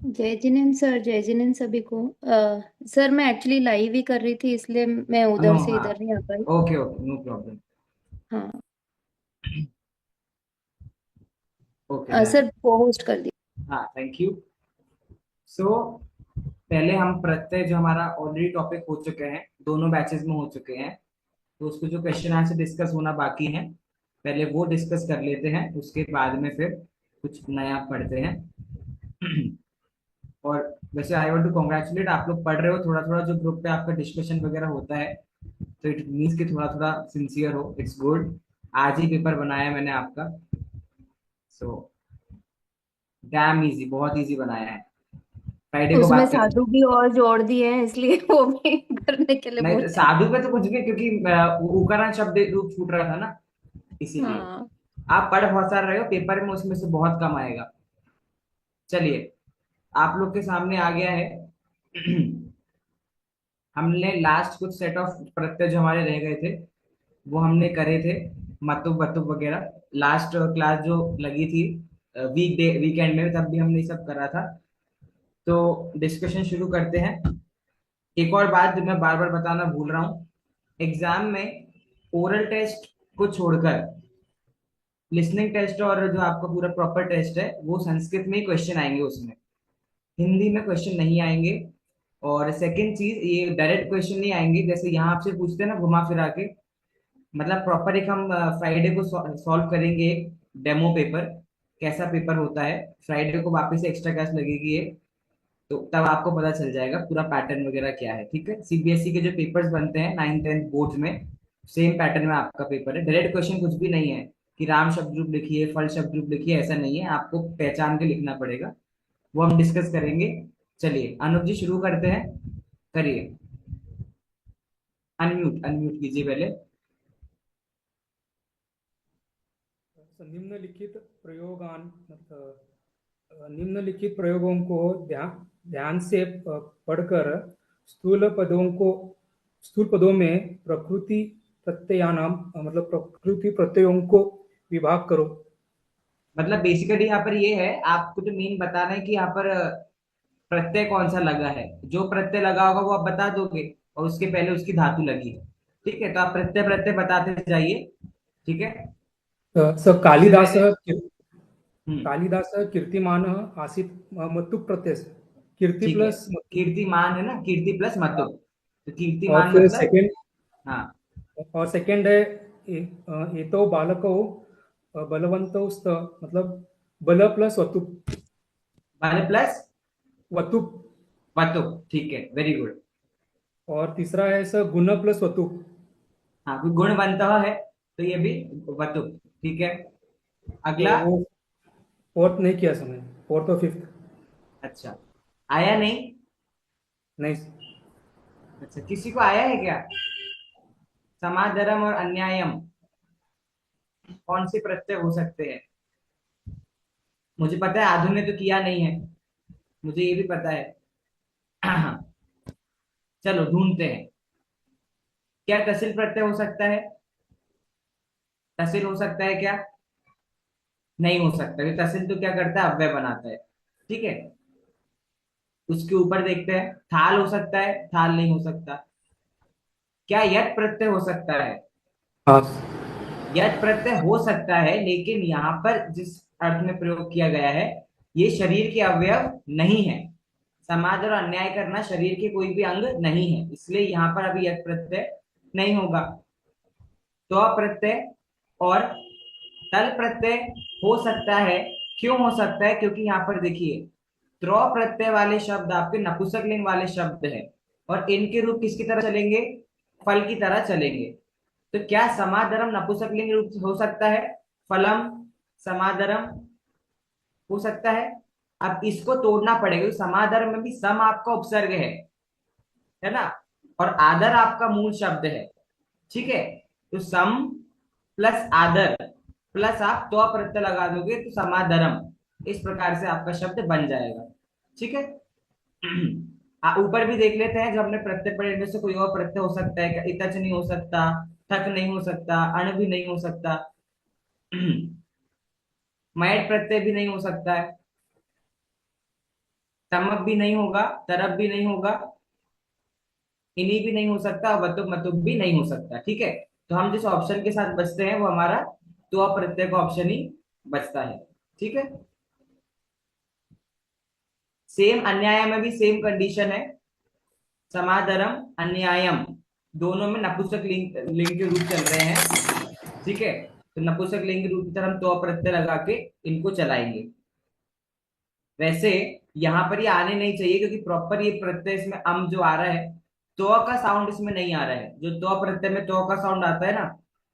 जय जिनेन सर, जय जिनेन सभी को। सर मैं एक्चुअली लाइव ही कर रही थी, इसलिए मैं नो, उधर से हाँ। इधर नहीं आ पाई। Okay okay, no problem. हाँ। Okay done. सर को होस्ट कर दी। हाँ, थैंक यू। सो पहले हम प्रत्यय जो हमारा ऑलरेडी टॉपिक हो चुके हैं, दोनों बैचेस में हो चुके हैं, तो उसको जो क्वेश्चन आंसर डिस्कस होना बाकी है, पहले वो डिस्कस कर लेते हैं, उसके बाद में फिर कुछ नया पढ़ते हैं। और वैसे आई वांट टू कॉन्ग्रेचुलेट, आप लोग पढ़ रहे हो थोड़ा थोड़ा, जो ग्रुप पे आपका डिस्कशन वगैरह होता है, तो इट मीन्स कि थोड़ा थोड़ा सिंसियर हो, इट्स गुड। आज ही पेपर बनाया मैंने आपका। सो डैम इजी, बहुत इजी बनाया है। फ्राइडे को उसमें बात करेंगे। साधु भी और जोड़ दिए हैं, इसलिए वो भी करने के लिए नहीं तो बोले हैं। साधु पे तो कुछ भी, क्योंकि उकारा शब्द रूप छूट रहा था ना, इसीलिए। हाँ। आप पढ़ बहुत सारा रहे हो, पेपर में उसमें से बहुत कम आएगा। चलिए, आप लोग के सामने आ गया है। हमने लास्ट कुछ सेट ऑफ प्रत्यय जो हमारे रह गए थे, वो हमने करे थे। मतुब वतुब वगैरह लास्ट क्लास जो लगी थी वीक डे वीकेंड में, तब भी हमने ये सब करा था। तो डिस्कशन शुरू करते हैं। एक और बात जो मैं बार बार बताना भूल रहा हूँ, एग्जाम में ओरल टेस्ट को छोड़कर लिसनिंग टेस्ट और जो आपका पूरा प्रॉपर टेस्ट है, वो संस्कृत में ही क्वेश्चन आएंगे उसमें, हिंदी में क्वेश्चन नहीं आएंगे। और सेकंड चीज, ये डायरेक्ट क्वेश्चन नहीं आएंगे जैसे यहाँ आपसे पूछते हैं ना घुमा फिरा के। मतलब प्रॉपर एक हम फ्राइडे को सॉल्व करेंगे एक डेमो पेपर, कैसा पेपर होता है। फ्राइडे को वापस से एक्स्ट्रा क्लास लगेगी ये, तो तब आपको पता चल जाएगा पूरा पैटर्न वगैरह क्या है। ठीक है, सीबीएसई के जो पेपर्स बनते हैं 9th 10th बोर्ड में, सेम पैटर्न में आपका पेपर है। डायरेक्ट क्वेश्चन कुछ भी नहीं है कि राम शब्द रूप लिखिए, फल शब्द रूप लिखिए, ऐसा नहीं है, आपको पहचान के लिखना पड़ेगा। वो हम डिस्कस करेंगे। चलिए अनुप जी शुरू करते हैं, करिए। अनम्यूट अनम्यूट कीजिए पहले। निम्नलिखित प्रयोगान निम्नलिखित प्रयोगों को ध्यान से पढ़कर स्थूल पदों को स्थूल पदों में प्रकृति प्रत्ययानाम मतलब प्रकृति प्रत्ययों को विभाग करो। मतलब बेसिकली यहाँ पर ये है, आपको तो मेन बताना है कि यहाँ पर प्रत्यय कौन सा लगा है। जो प्रत्यय लगा होगा वो आप बता दोगे, और उसके पहले उसकी धातु लगी है। ठीक है, तो आप प्रत्यय प्रत्यय बताते जाइए। ठीक है। स सबसे कालिदास पहले कालिदास कीर्तिमान आसीत मतु प्रत्यय कीर्ति ठीक है, प्लस मतु। कीर्तिमान है ना, कीर्ति प्लस हाँ, मतुब। तो और कीर्तिमान फिर मतलब, सेकंड हाँ। है एतो बालको बलवंतो स्त मतलब बल प्लस वतु वाले प्लस वतु। मतुब, ठीक है, वेरी गुड। और तीसरा है सर गुण प्लस वतु। हाँ, कोई गुण बनता है तो ये भी वतुब। ठीक है, तो अगला। वो फोर्थ नहीं किया समय, फोर्थ और फिफ्थ अच्छा, आया नहीं। नहीं। अच्छा, किसी को आया है क्या? समादरम और अन्यायम कौन से प्रत्यय हो सकते हैं? मुझे पता है आधु ने तो किया नहीं है, मुझे ये भी पता है। चलो ढूंढते हैं। क्या तहसील प्रत्यय हो सकता है? तहसील हो सकता है क्या? नहीं हो सकता, क्योंकि तहसील तो क्या करता है, अव्यय बनाता है। ठीक है, उसके ऊपर देखते हैं। थाल हो सकता है? थाल नहीं हो सकता। क्या यत प्रत्यय हो सकता है? हाँ। यत प्रत्यय हो सकता है, लेकिन यहाँ पर जिस अर्थ में प्रयोग किया गया है, ये शरीर के अवयव नहीं है। समाज और अन्याय करना शरीर के कोई भी अंग नहीं है, इसलिए यहाँ पर अभी यत प्रत्यय नहीं होगा। तो प्रत्यय और तल प्रत्यय हो सकता है। क्यों हो सकता है? क्योंकि यहाँ पर देखिए, त्रौ प्रत्यय वाले शब्द आपके नपुंसक लिंग वाले शब्द है, और इनके रूप किसकी तरह चलेंगे? फल की तरह चलेंगे। तो क्या समादरम नपुंसक लिंग रूप हो सकता है? फलम, समादरम हो सकता है। अब इसको तोड़ना पड़ेगा, क्योंकि समादर में भी सम आपका उपसर्ग है ना, और आदर आपका मूल शब्द है। ठीक है, तो सम प्लस आदर प्लस आप तो प्रत्यय लगा दोगे तो समादरम, इस प्रकार से आपका शब्द बन जाएगा। ठीक है। ऊपर भी देख लेते हैं, जब हमने प्रत्यय पढ़े इनमें से कोई और प्रत्यय हो सकता है क्या? इतच नहीं हो सकता, थक नहीं हो सकता, अण भी नहीं हो सकता, मैट प्रत्यय भी नहीं हो सकता है, तमप भी नहीं होगा, तरप भी नहीं होगा, इनी भी नहीं हो सकता, वतुप मतुप भी नहीं हो सकता। ठीक है, तो हम जिस ऑप्शन के साथ बचते हैं वो हमारा तो प्रत्यय का ऑप्शन ही बचता है। ठीक है, सेम अन्याय में भी सेम कंडीशन है, समादरम अन्यायम दोनों में नपुंसक लिंग लिंग के रूप चल रहे हैं। ठीक है, तो नपुंसक लिंग के रूप की तरह हम तो प्रत्यय लगा के इनको चलाएंगे। वैसे यहाँ पर ये आने नहीं चाहिए क्योंकि प्रॉपर ये प्रत्यय इसमें अम जो आ रहा है, तो का साउंड इसमें नहीं आ रहा है। जो तो प्रत्यय में तो का साउंड आता है ना,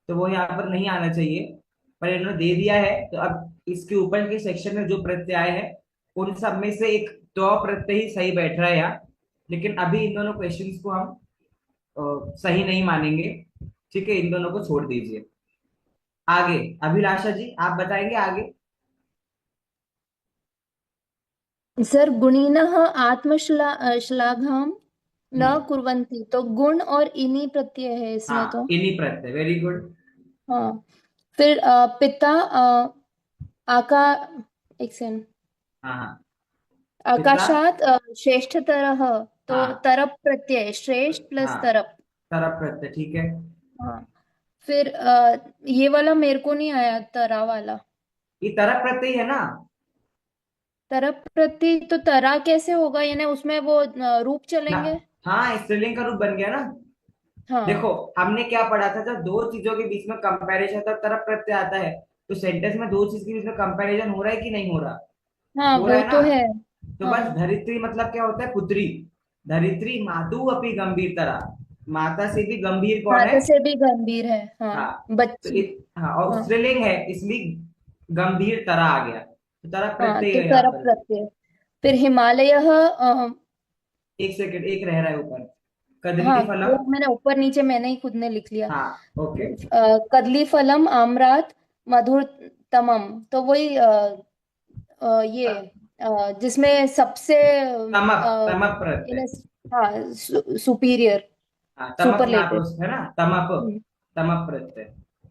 तो वो यहाँ पर नहीं आना चाहिए, पर इन्होंने दे दिया है। तो अब इसके ऊपर के सेक्शन में जो प्रत्यय आए हैं उन सब में से एक तो प्रत्यय ही सही बैठ रहा है यहाँ। लेकिन अभी इन दोनों क्वेश्चंस को हम सही नहीं मानेंगे। ठीक है, इन दोनों को छोड़ दीजिए। आगे अभिलाषा जी आप बताएंगे आगे। सर गुणिनः श्लाघं न हम्म, कुर्वन्ति, तो गुण और इनी प्रत्यय है इसमें हाँ तो। इन्हीं प्रत्यय, वेरी गुड। हाँ, फिर पिता आका एक सेकंड, हाँ हाँ, पिता, आकाशात श्रेष्ठतरः, तो हाँ तरप प्रत्यय, श्रेष्ठ प्लस हाँ, तरप। तरफ प्रत्यय ठीक है। हाँ, फिर ये वाला मेरे को नहीं आया, तरा वाला। ये तरफ प्रत्यय है ना। तरप प्रत्यय तो तरा कैसे होगा, यानी उसमें वो रूप ना, चलेंगे। हाँ स्त्रीलिंग का रूप बन गया ना। देखो हाँ हमने क्या पढ़ा था, जब दो चीजों के बीच में कंपैरिजन तब तरफ प्रत्यय आता है। तो सेंटेंस में दो चीज के बीच में कंपैरिजन हो रहा है कि नहीं हो रहा? हाँ, हो रहा वो है ना। तो है। तो बस हाँ, धरित्री मतलब क्या होता है, पुत्री। धरित्री मातु अपनी गंभीर तरह, माता से भी गंभीर कौन है? माता से भी गंभीर है। हाँ, हाँ, तो बच्ची। हाँ और हाँ स्त्रीलिंग है इसलिए गंभीर तरह आ गया, तो तरह हाँ, प्रत्यय तो है यहाँ तरप पर भी। प्रत्यय। फिर हिमालय, एक सेकंड, एक रह रहा है ऊपर, कदली हाँ वो फलम। मैंने ऊपर नीचे मैंने ही खुद ने लिख लिया। हाँ ओके। कदली फलम आम्रात मधुरतमम, तो वही ये जिसमें सबसे तमप, तमप प्रत्यय। हाँ, सुपीरियर, हाँ तमप सुपरलेटिव। नाम है ना, तमप, तमप प्रत्यय।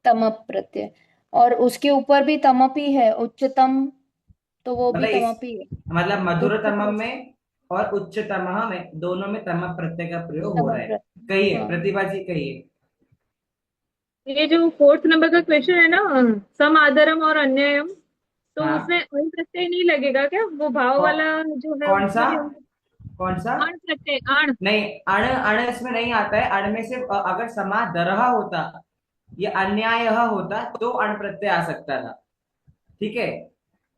तमप प्रत्यय, और उसके ऊपर भी तमप ही है, उच्चतम, तो वो भी मतलब इस, तमप ही है। मतलब उच्च मधुरतमम प्लस में और उच्चतमः में दोनों में तमप प्रत्यय का प्रयोग हो रहा तमप है। प्रत्यय। कहिए हाँ प्रतिभा जी कहिए। ये जो फोर्थ नंबर का क्वेश्चन है ना, सम आदरम और अन्ययम, तो उसमें हाँ अण प्रत्यय नहीं लगेगा क्या? वो भाव कौ, वाला जो है कौन सा, उसमें भी कौन सा? अण प्रत्यय, अण। नहीं, अण अण इसमें नहीं आता है। अण में से अगर समादरः होता या अन्याय होता तो अण प्रत्यय आ सकता था। ठीक है,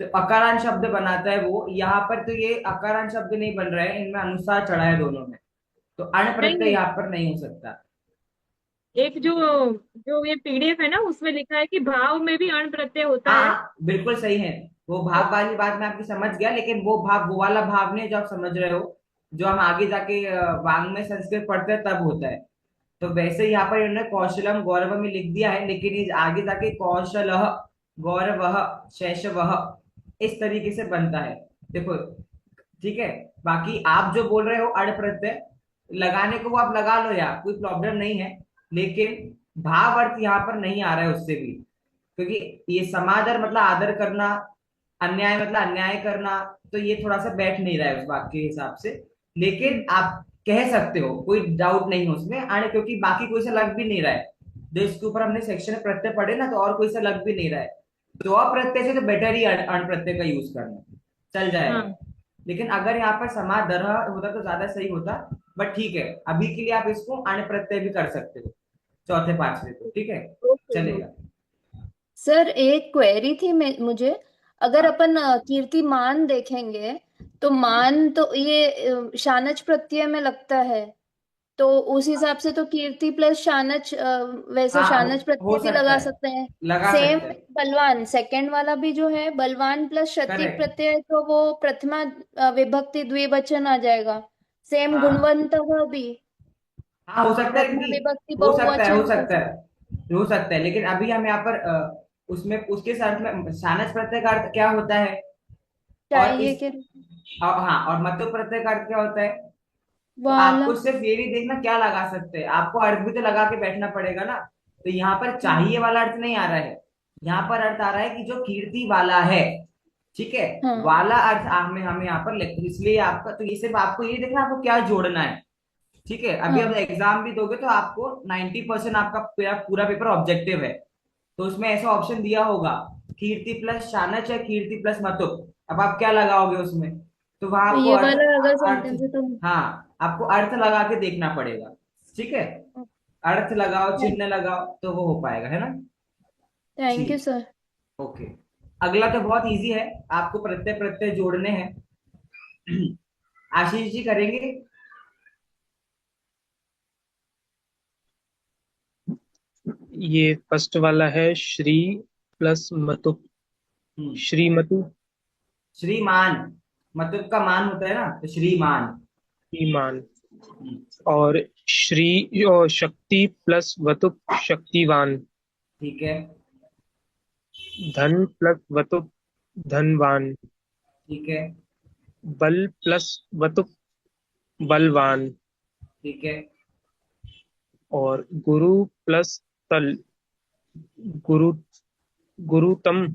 तो अकारांत शब्द बनाता है वो, यहाँ पर तो ये अकारांत शब्द नहीं बन रहे हैं, इनमें अनुसार चढ़ा है दोनों में, तो अण नहीं प्रत्यय नहीं, यहाँ पर नहीं हो सकता। एक जो जो ये पीडीएफ है ना, उसमें लिखा है कि भाव में भी अण प्रत्यय होता हाँ है। हाँ, बिल्कुल सही है। वो तो भाव वाली बात मैं आपकी समझ गया, लेकिन वो भाव वो वाला भाव नहीं है जो आप समझ रहे हो, जो हम आगे जाके वांग में संस्कृत पढ़ते हैं तब होता है। तो वैसे यहाँ पर इन्होंने कौशलम गौरव में लिख दिया है, लेकिन ये आगे जाके कौशल गौरव शैशव इस तरीके से बनता है। देखो, ठीक है, बाकी आप जो बोल रहे हो अड़ प्रत्यय लगाने को वो आप लगा लो यार, कोई प्रॉब्लम नहीं है। लेकिन भाव अर्थ यहाँ पर नहीं आ रहा है उससे भी, क्योंकि ये समादर मतलब आदर करना, अन्याय मतलब अन्याय करना, तो ये थोड़ा सा बैठ नहीं रहा है उस वाक्य के हिसाब से। लेकिन आप कह सकते हो, कोई डाउट नहीं है उसमें आने, क्योंकि बाकी कोई सा लग भी नहीं रहा है। जो इसके ऊपर हमने सेक्शन में प्रत्यय पढ़े ना, तो और कोई सा लग भी नहीं रहा है। तो प्रत्यय से तो बेटर ही अण प्रत्यय का यूज करना, चल जाएगा। हाँ, लेकिन अगर यहाँ पर समादर होता तो ज्यादा सही होता। बट ठीक है, अभी के लिए आप इसको अण प्रत्यय भी कर सकते हो, चौथे पांचवे को। ठीक है, ओके चलेगा। ओके। सर, एक क्वेरी थी मुझे, अगर हाँ अपन कीर्तिमान देखेंगे, तो मान तो ये शानच प्रत्यय में लगता है, तो उस हिसाब से तो कीर्ति प्लस शानच, वैसे हाँ, शानच हो प्रत्यय भी सकता लगा है, सकते हैं। लगा सेम सकते हैं। बलवान सेकंड वाला भी जो है, बलवान प्लस शक्ति करेक्ट। प्रत्यय, तो वो प्रथमा विभक्ति द्विवचन आ जाएगा। सेम हाँ गुणवंत भी हाँ, हो सकता है प्रथमा क्योंकि विभक्ति हो सकता है, हो बहुवचन सकता ऐसे। है, हो सकता है। लेकिन अभी हम यहाँ पर उसमें उसके साथ में सानस प्रत्यय का अर्थ क्या होता है, और चाहिए इस, कि हाँ और मतु प्रत्यय का अर्थ क्या होता है। तो वाला। आपको सिर्फ ये नहीं देखना क्या लगा सकते हैं, आपको अर्थ भी तो लगा के बैठना पड़ेगा ना। तो यहाँ पर चाहिए वाला अर्थ नहीं आ रहा है, यहाँ पर अर्थ आ रहा है कि जो कीर्ति वाला है, ठीक है। हाँ वाला अर्थ हमें हमें यहाँ पर लिख, इसलिए आपका तो ये सिर्फ आपको ये देखना आपको क्या जोड़ना है। ठीक है, अभी अब हाँ। एग्जाम भी दोगे तो आपको 90% आपका पूरा पूरा पेपर ऑब्जेक्टिव है। तो उसमें ऐसा ऑप्शन दिया होगा, कीर्ति प्लस शानच या कीर्ति प्लस मतुक। अब आप क्या लगाओगे उसमें? तो वहां तो आपको ये अर्थ, वाला अगर अर्थ, सेंटेंस है तो हाँ आपको अर्थ लगा के देखना पड़ेगा। ठीक है, अर्थ लगाओ, चिन्ह लगाओ, तो वो हो पाएगा, है ना। थैंक यू ठीक, सर। ओके। अगला तो बहुत इजी है, आपको प्रत्यय प्रत्यय जोड़ने हैं। आशीष जी करेंगे? ये फर्स्ट वाला है श्री प्लस मतु, हम्म, श्रीमतु। श्रीमान, मतलब का मान होता है ना, तो श्रीमान। ईमान। हम्म, और श्री और शक्ति प्लस वतु, शक्तिवान। ठीक है, धन प्लस वतु, धनवान। ठीक है, बल प्लस वतु, बलवान। ठीक है। और गुरु प्लस तल, गुरु, गुरुतम।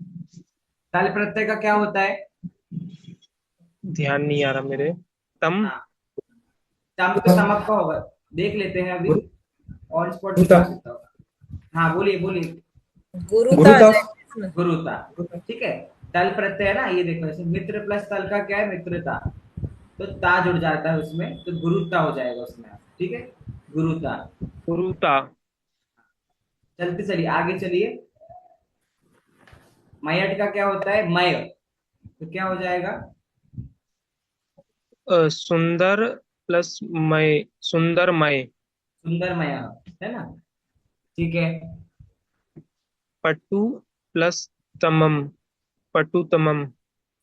तल प्रत्यय का क्या होता है? ध्यान नहीं आ रहा मेरे। तम। हाँ, तम तो तमक का होगा, देख लेते हैं अभी, ऑन स्पॉट गुरुता बता सकता हूँ। हाँ बोलिए बोलिए। गुरुता आ गुरुता। जाएगा इसमें। गुरुता, ठीक है। तल प्रत्यय है ना, ये देखो ऐसे मित्र प्लस तल का क्या है, मित्रता। तो ता जुड़ जाता है उसमें, तो गुरुता हो जाएगा उसमें। ठीक है, गुरुता। गुरुता। चलते चलिए, आगे चलिए। मयट का क्या होता है, मय, तो क्या हो जाएगा? सुंदर प्लस मय, सुंदरमय। सुंदरमय, है ना। ठीक है, पटु प्लस तमम, पटुतमम।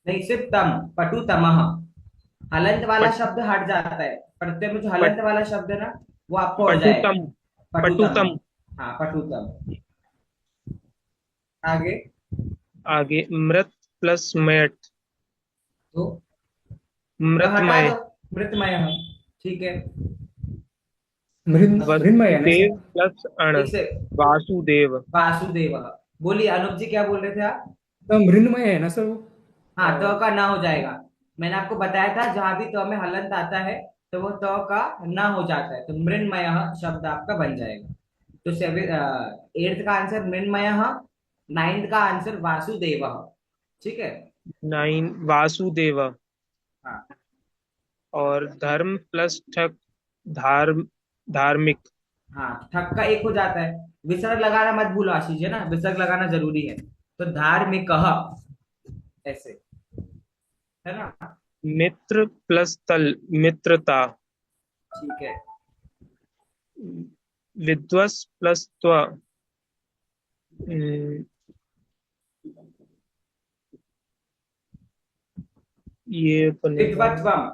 नहीं सिर्फ तम, पटु तमह। हलंत वाला पट, शब्द हट जाता है, प्रत्यय में जो पट, हलंत वाला शब्द है ना, वो आपको उड़ जाएगा। पटुतम, पटुतम, पटुतम। हाँ पटुतम। आगे, आगे मृत प्लस मयट, तो हटा मृतमय। दो, मृतमय। ठीक है, मृन्मय है ना वसुदेव सर? प्लस अण, एक से, वासुदेव। वासुदेव। बोलिए अनुप जी, क्या बोल रहे थे आप? तो मृन्मय है ना सर वो? हाँ, तो का ना हो जाएगा। मैंने आपको बताया था जहां भी तो में हलंत आता है, तो वो तो का ना हो जाता है, तो मृन्मय शब्द आपका बन जाएगा। तो सेवन, एट्थ का आंसर मृन्मय, नाइन्थ का आंसर वासुदेव। ठीक है, नाइन, वासुदेव। हाँ, और धर्म प्लस ठक, धार्म, धार्मिक। हाँ ठक का एक हो जाता है। विसर्ग लगाना मत भूलो आशीष, है ना, विसर्ग लगाना जरूरी है। तो धार्मिक ऐसे, है ना। मित्र प्लस तल, मित्रता। ठीक है, विद्वस प्लस त्व, हम्म, ये बनेगा विद्वत्वम,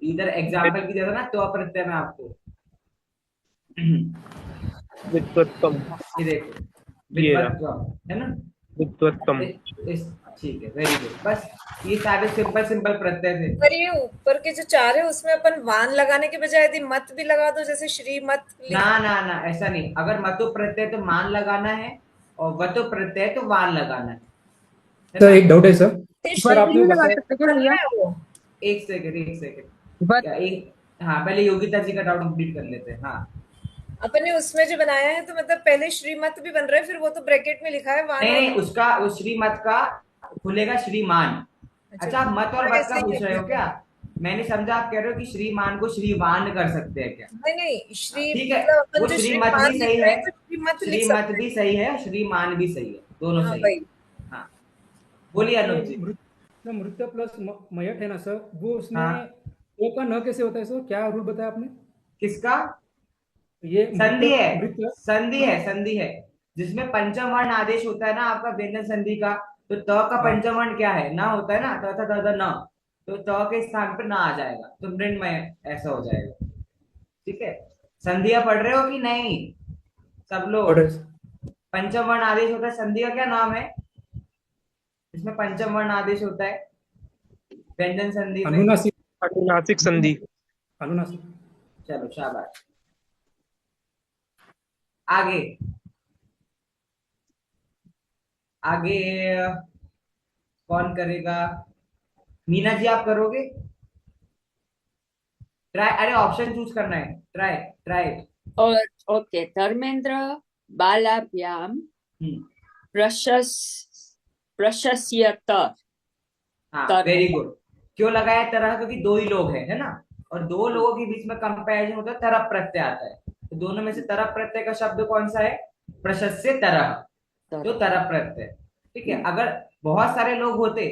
इधर एग्जाम्पल भी दे दो ना तो प्रत्यय में आपको। विद्वत्तम। ये देखो, ये रहा, विद्वत्वम, है ना। विद्वत्तम। इस, ठीक है, वेरी गुड। बस ये सारे सिंपल सिंपल प्रत्यय थे। पर ये ऊपर के जो चार है उसमें अपन वान लगाने के बजाय यदि मत भी लगा दो, जैसे श्रीमत ना लिख। ना ना, ऐसा नहीं, अगर मतु प्रत्यय तो मान लगाना है, और वतु प्रत्यय तो वान लगाना है सर ना। एक डाउट है सर। सर श्री आपने वो नहीं लगा बताया, सकते क्या भैया? वो एक सेकंड, एक सेकंड, बट क्या एक, हाँ पहले योगिता जी का डाउट कंप्लीट कर लेते हैं। हाँ, अपन ने उसमें जो बनाया है तो मतलब पहले श्रीमत भी बन रहा है, फिर वो तो ब्रैकेट में लिखा है वान नहीं और नहीं, उसका उस श्रीमत का खुलेगा श्रीमान। अच्छा अच्छा, आप मत और ऊपर वत ऐसे का ही पूछ लिख रहे हो देते क्या? हैं। मैंने समझा आप कह रहे हो कि श्रीमान को श्रीवान कर सकते हैं क्या? नहीं नहीं, श्री ठीक है, मतलब अपन वो जो श्रीमत श्रीमान भी लिख सही रहे है, हैं तो श्रीमत लिख श्रीमत सकते भी सही है, श्रीमान भी सही है, दोनों हैं। हाँ सही है। भाई। हाँ, बोलिए ये अनुप जी। मृत प्लस मयट है ना सर, वो उसमें हाँ, ओ का न कैसे होता है सर? क्या रूल बताया आपने? किसका? ये संधि है, मृत। संधि हाँ है, संधि है। जिसमें पंचम वर्ण आदेश होता है ना आपका, व्यंजन संधि का, तो त का हाँ। पंचम वर्ण क्या है, ना होता है ना, त था द न, तो त के स्थान पर ना आ जाएगा, तो मृण्मय ऐसा हो जाएगा। ठीक है, संधियां पढ़ रहे हो कि नहीं सब लोग? ऑर्डर। पंचम वर्ण आदेश होता है, संधि का क्या नाम है इसमें पंचम वर्ण आदेश होता है व्यंजन संधि में? अनुनासिक। अनुनासिक संधि। अनुनासिक। चलो शाबाश। आगे, आगे कौन करेगा? मीना जी आप करोगे? ट्राई, अरे ऑप्शन चूज करना है, ट्राई ट्राई। और ओके, धर्मेंद्र बालाभ्याम हम्म, प्रशस प्रशस्यत हाँ तर वेरी गुड। क्यों लगाया तरह? क्योंकि दो ही लोग हैं, है ना, और दो लोगों के बीच में कंपैरिजन होता है, तरफ प्रत्यय आता है। तो दोनों में से तरफ प्रत्यय का शब्द कौन सा है? प्रशस्य तरह, तो तरफ प्रत्यय। ठीक है, अगर बहुत सारे लोग होते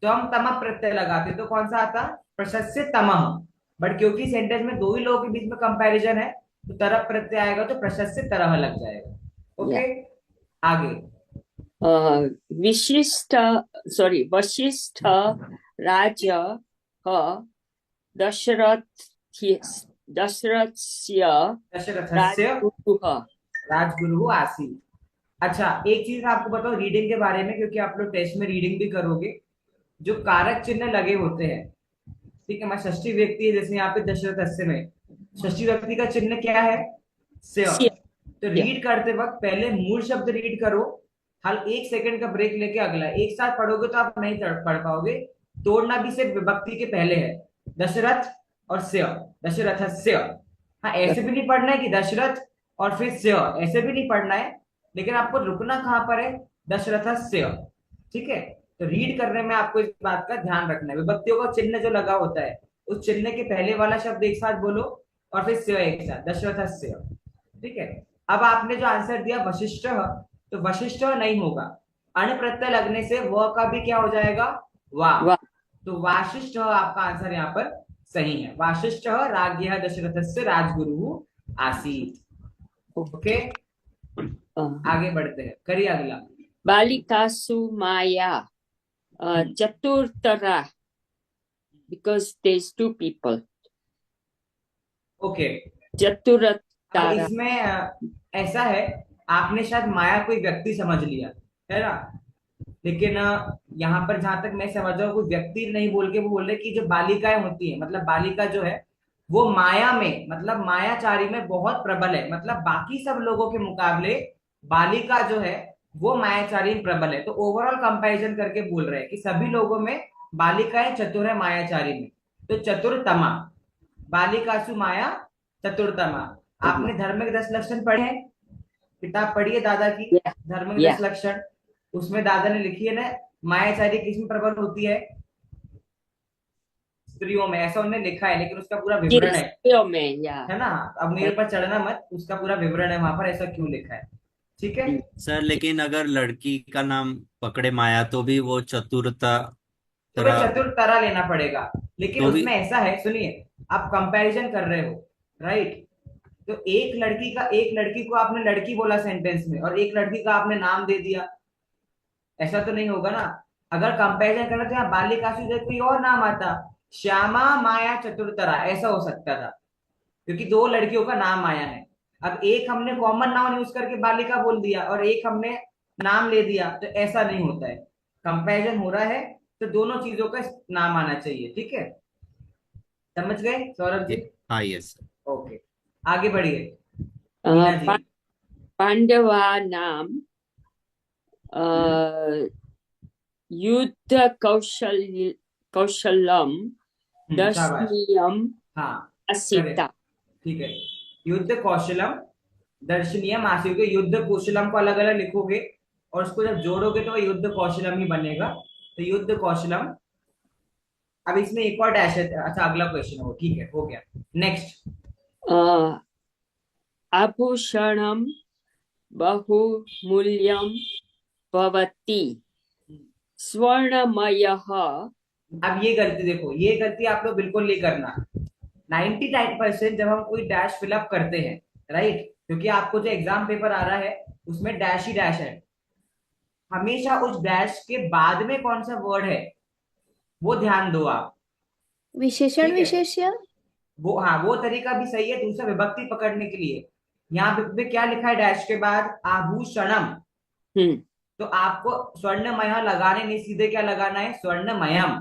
तो हम तमः प्रत्यय लगाते, तो कौन सा आता? प्रशस्य तमः। बट क्योंकि सेंटेंस में दो ही लोगों के बीच में कंपैरिजन है, तो तरफ प्रत्यय आएगा, तो प्रशस्य तरह लग जाएगा। ओके, आगे। विशिष्ट वशिष्ठ राज दशरथ दशरथस्य दशरथस्य राजगुरुः। राजगुरु आसीत्। अच्छा, एक चीज मैं आपको बताऊं रीडिंग के बारे में, क्योंकि आप लोग टेस्ट में रीडिंग भी करोगे। जो कारक चिन्ह लगे होते हैं, ठीक है, मैं षष्ठी व्यक्ति है, जैसे यहाँ पे दशरथस्य में षष्ठी व्यक्ति का चिन्ह क्या है? स्य। स्य। तो रीड करते वक्त पहले मूल शब्द रीड करो, हल 1 सेकंड का ब्रेक लेके अगला एक साथ पढ़ोगे तो आप नहीं पढ़ पाओगे। तोड़ना भी सिर्फ विभक्ति के पहले है, दशरथ और स्य, दशरथस्य। हाँ, ऐसे भी नहीं पढ़ना है कि दशरथ और फिर स्य, ऐसे भी नहीं पढ़ना है, लेकिन आपको रुकना कहाँ पर है? दशरथस्य। ठीक है, तो रीड करने में आपको इस बात का ध्यान रखना है, विभक्तियों का चिन्ह जो लगा होता है उस चिन्ह के पहले वाला शब्द एक साथ बोलो और फिर स्य एक साथ, दशरथस्य। ठीक है, अब आपने जो आंसर दिया वशिष्ठ, तो वशिष्ठ नहीं होगा, अण प्रत्यय लगने से वह का भी क्या हो जाएगा? वाह। तो वाशिष्ठ आपका आंसर यहाँ पर सही है। वाशिष्ठ राज्ञः दशरथस्य राजगुरु आसीत्। ओके, आगे बढ़ते हैं, करिए अगला। बालिकासु माया चतुर्थरा, because there's two people. Okay, चतुरतारा। अब इसमें ऐसा है, आपने शायद माया कोई व्यक्ति समझ लिया है ना, लेकिन यहाँ पर जहां तक मैं समझ रहा हूँ, कोई व्यक्ति नहीं बोल के वो बोल रहे कि जो बालिकाएं होती है, मतलब बालिका जो है वो माया में, मतलब मायाचारी में बहुत प्रबल है, मतलब बाकी सब लोगों के मुकाबले बालिका जो है वो मायाचारी में प्रबल है। तो ओवरऑल कंपैरिजन करके बोल रहे हैं कि सभी लोगों में बालिकाएं चतुर है मायाचारी में, तो चतुरतमा, बालिकासु माया चतुरतमा। आपने धर्म के 10 लक्षण पढ़े हैं? किताब पढ़िए दादा की, धर्म के 10 लक्षण, उसमें दादा ने लिखी है ना, मायाचारी किसमें प्रबल होती है? स्त्रियों में, ऐसा उन्होंने लिखा है, लेकिन उसका पूरा विवरण है, स्त्रियों में, या है ना। अब मेरे पर चढ़ना मत, उसका पूरा विवरण है वहां पर, ऐसा क्यों लिखा है। ठीक है सर, लेकिन अगर लड़की का नाम पकड़े माया तो भी वो चतुरता तो भाई चतुर तरह लेना पड़ेगा, लेकिन तो भी उसमें ऐसा है, सुनिए, आप कंपैरिजन कर रहे हो, राइट, तो एक लड़की को आपने लड़की बोला सेंटेंस में, और एक लड़की का आपने नाम दे दिया, ऐसा तो नहीं होगा ना। अगर कंपैरिजन करना तो यहाँ बालिकासु जगह कोई और नाम आता, श्यामा माया चतुरतरा, ऐसा हो सकता था, क्योंकि दो लड़कियों का नाम आया है। अब एक हमने कॉमन नाउन यूज करके बालिका बोल दिया और एक हमने नाम ले दिया, तो ऐसा नहीं होता है। कंपैरिजन हो रहा है तो दोनों चीजों का नाम आना चाहिए। ठीक है, समझ गए सौरभ जी? हाँ, यस सर। ओके, आगे बढ़िए। मीना जी। पांडवा नाम युद्ध कौशलम शाबाश, दर्शनीयम हाँ असिता। ठीक है, युद्ध कौशलम दर्शनीयम आसीत। युद्ध कौशलम को अलग अलग लिखोगे और उसको जब जोड़ोगे तो युद्ध कौशलम ही बनेगा, तो युद्ध कौशलम। अब इसमें एक और डैश है, अच्छा अगला क्वेश्चन हो, ठीक है, हो गया। नेक्स्ट, आभूषणम बहुमूल्यम भवति स्वर्णमयः। अब ये गलती देखो, ये गलती आप लोग बिल्कुल नहीं करना। 99% जब हम कोई डैश फिलअप करते हैं, राइट, क्योंकि आपको जो एग्जाम पेपर आ रहा है उसमें डैश ही डैश है, हमेशा उस डैश के बाद में कौन सा वर्ड है वो ध्यान दो आप। विशेषण विशेष्य, वो हाँ, वो तरीका भी सही है दूसरा विभक्ति पकड़ने के लिए। यहाँ पे क्या लिखा है डैश के बाद? आभूषणम। तो आपको स्वर्णमय लगाने नहीं, सीधे क्या लगाना है? स्वर्णमयम।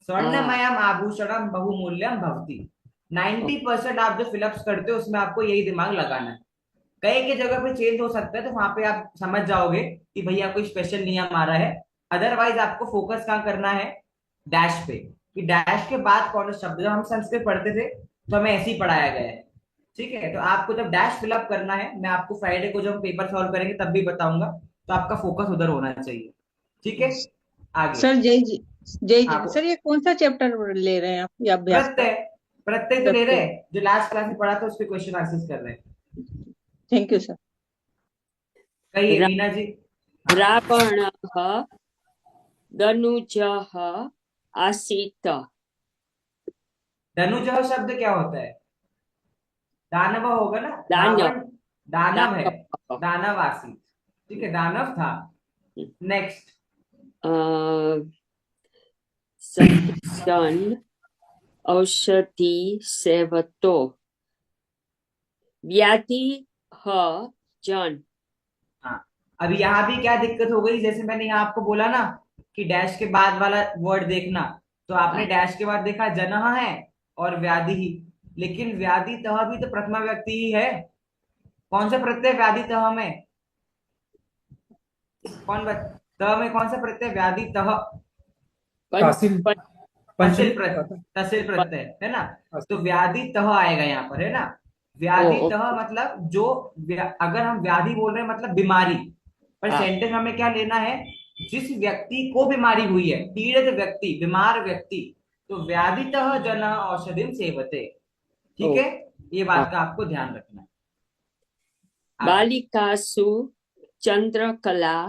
स्वर्णमयम आभूषणम बहुमूल्यम भवति। 90% आप जो फिलअप्स करते हो उसमें आपको यही दिमाग लगाना है। कई के जगह पे चेंज हो सकता है, तो वहां पे आप समझ जाओगे कि भैया कोई स्पेशल नियम आ रहा है, अदरवाइज आपको फोकस कहाँ करना है, डैश पे, कि डैश के बाद कौन सा शब्द, जब हम संस्कृत पढ़ते थे तो हमें ऐसे ही पढ़ाया गया है, ठीक है। तो आपको जब डैश फिलअप करना है, मैं आपको फ्राइडे को जब हम पेपर सॉल्व करेंगे तब भी बताऊंगा, तो आपका फोकस उधर होना चाहिए, ठीक है। आगे सर जय जी आप सर, ये कौन सा चैप्टर ले रहे हैं आप, ये अभ्यास का? प्रत्यय, प्रत्यय तो ले रहे प्रत्यय। हैं, जो लास्ट क्लास में पढ़ा था उसके क्वेश्चन आंसर्स कर रहे हैं। Thank you sir. कहिए रा, मीना जी। हाँ, रावणः धनुजः आसीत्। धनुजः शब्द क्या होता है, दानव होगा ना, दानव। रावण दानव है, दानवः। दानव आसित, ठीक है, दानव था। नेक्स्ट, सन् औषधि सेवतो व्याधिः जन। हाँ, अब यहाँ भी क्या दिक्कत हो गई, जैसे मैंने यहाँ आपको बोला ना कि डैश के बाद वाला वर्ड देखना, तो आपने डैश के बाद देखा जनः है और व्याधि ही, लेकिन व्याधि तह भी तो प्रथमा व्यक्ति ही है। कौन सा प्रत्यय व्याधि तह में, तह में कौन सा प्रत्यय, व्याधि तह, तासिल तसिल पंचमी तसिल प्रत्यय है ना, तो व्याधि तह आएगा यहाँ पर, है ना। व्याधि तह मतलब जो अगर हम व्याधि बोल रहे हैं मतलब बीमारी, पर सेंटेंस हमें क्या लेना है, जिस व्यक्ति को बीमारी हुई है, पीड़ित व्यक्ति, बीमार व्यक्ति, तो व्याधितः जन औषधिम सेवते, ठीक है। ये बात का आपको ध्यान रखना है। बालिकासु चंद्रकला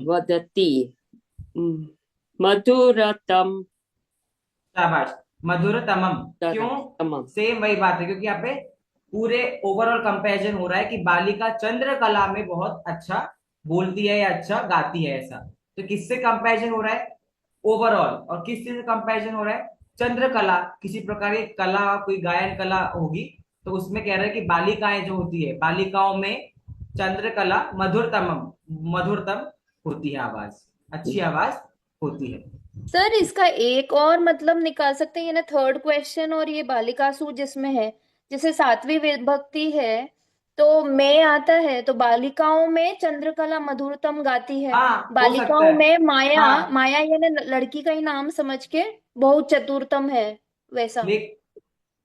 वदति मधुरतम। शाबाश, मधुरतमम, क्यों, सेम वही बात है, क्योंकि यहाँ पे पूरे ओवरऑल कंपैरिजन हो रहा है कि बालिका चंद्रकला में बहुत अच्छा बोलती है या अच्छा गाती है, ऐसा। तो किससे कंपैरिजन हो रहा है, ओवरऑल, और किस चीज से कंपैरिजन हो रहा है, चंद्रकला, किसी प्रकार की कला, कोई गायन कला होगी, तो उसमें कह रहा है कि बालिकाएं जो होती है, बालिकाओं में चंद्रकला मधुरतम होती है, आवाज, अच्छी आवाज होती है। सर इसका एक और मतलब निकाल सकते हैं, ये ना थर्ड क्वेश्चन और ये बालिकासु जिसमें है, जैसे सातवीं विभक्ति है तो मैं आता है, तो बालिकाओं में चंद्रकला मधुरतम गाती है, हाँ, हो सकता बालिकाओं है। में माया, हाँ, माया ये ना लड़की का ही नाम समझ के बहुत चतुरतम है, वैसा।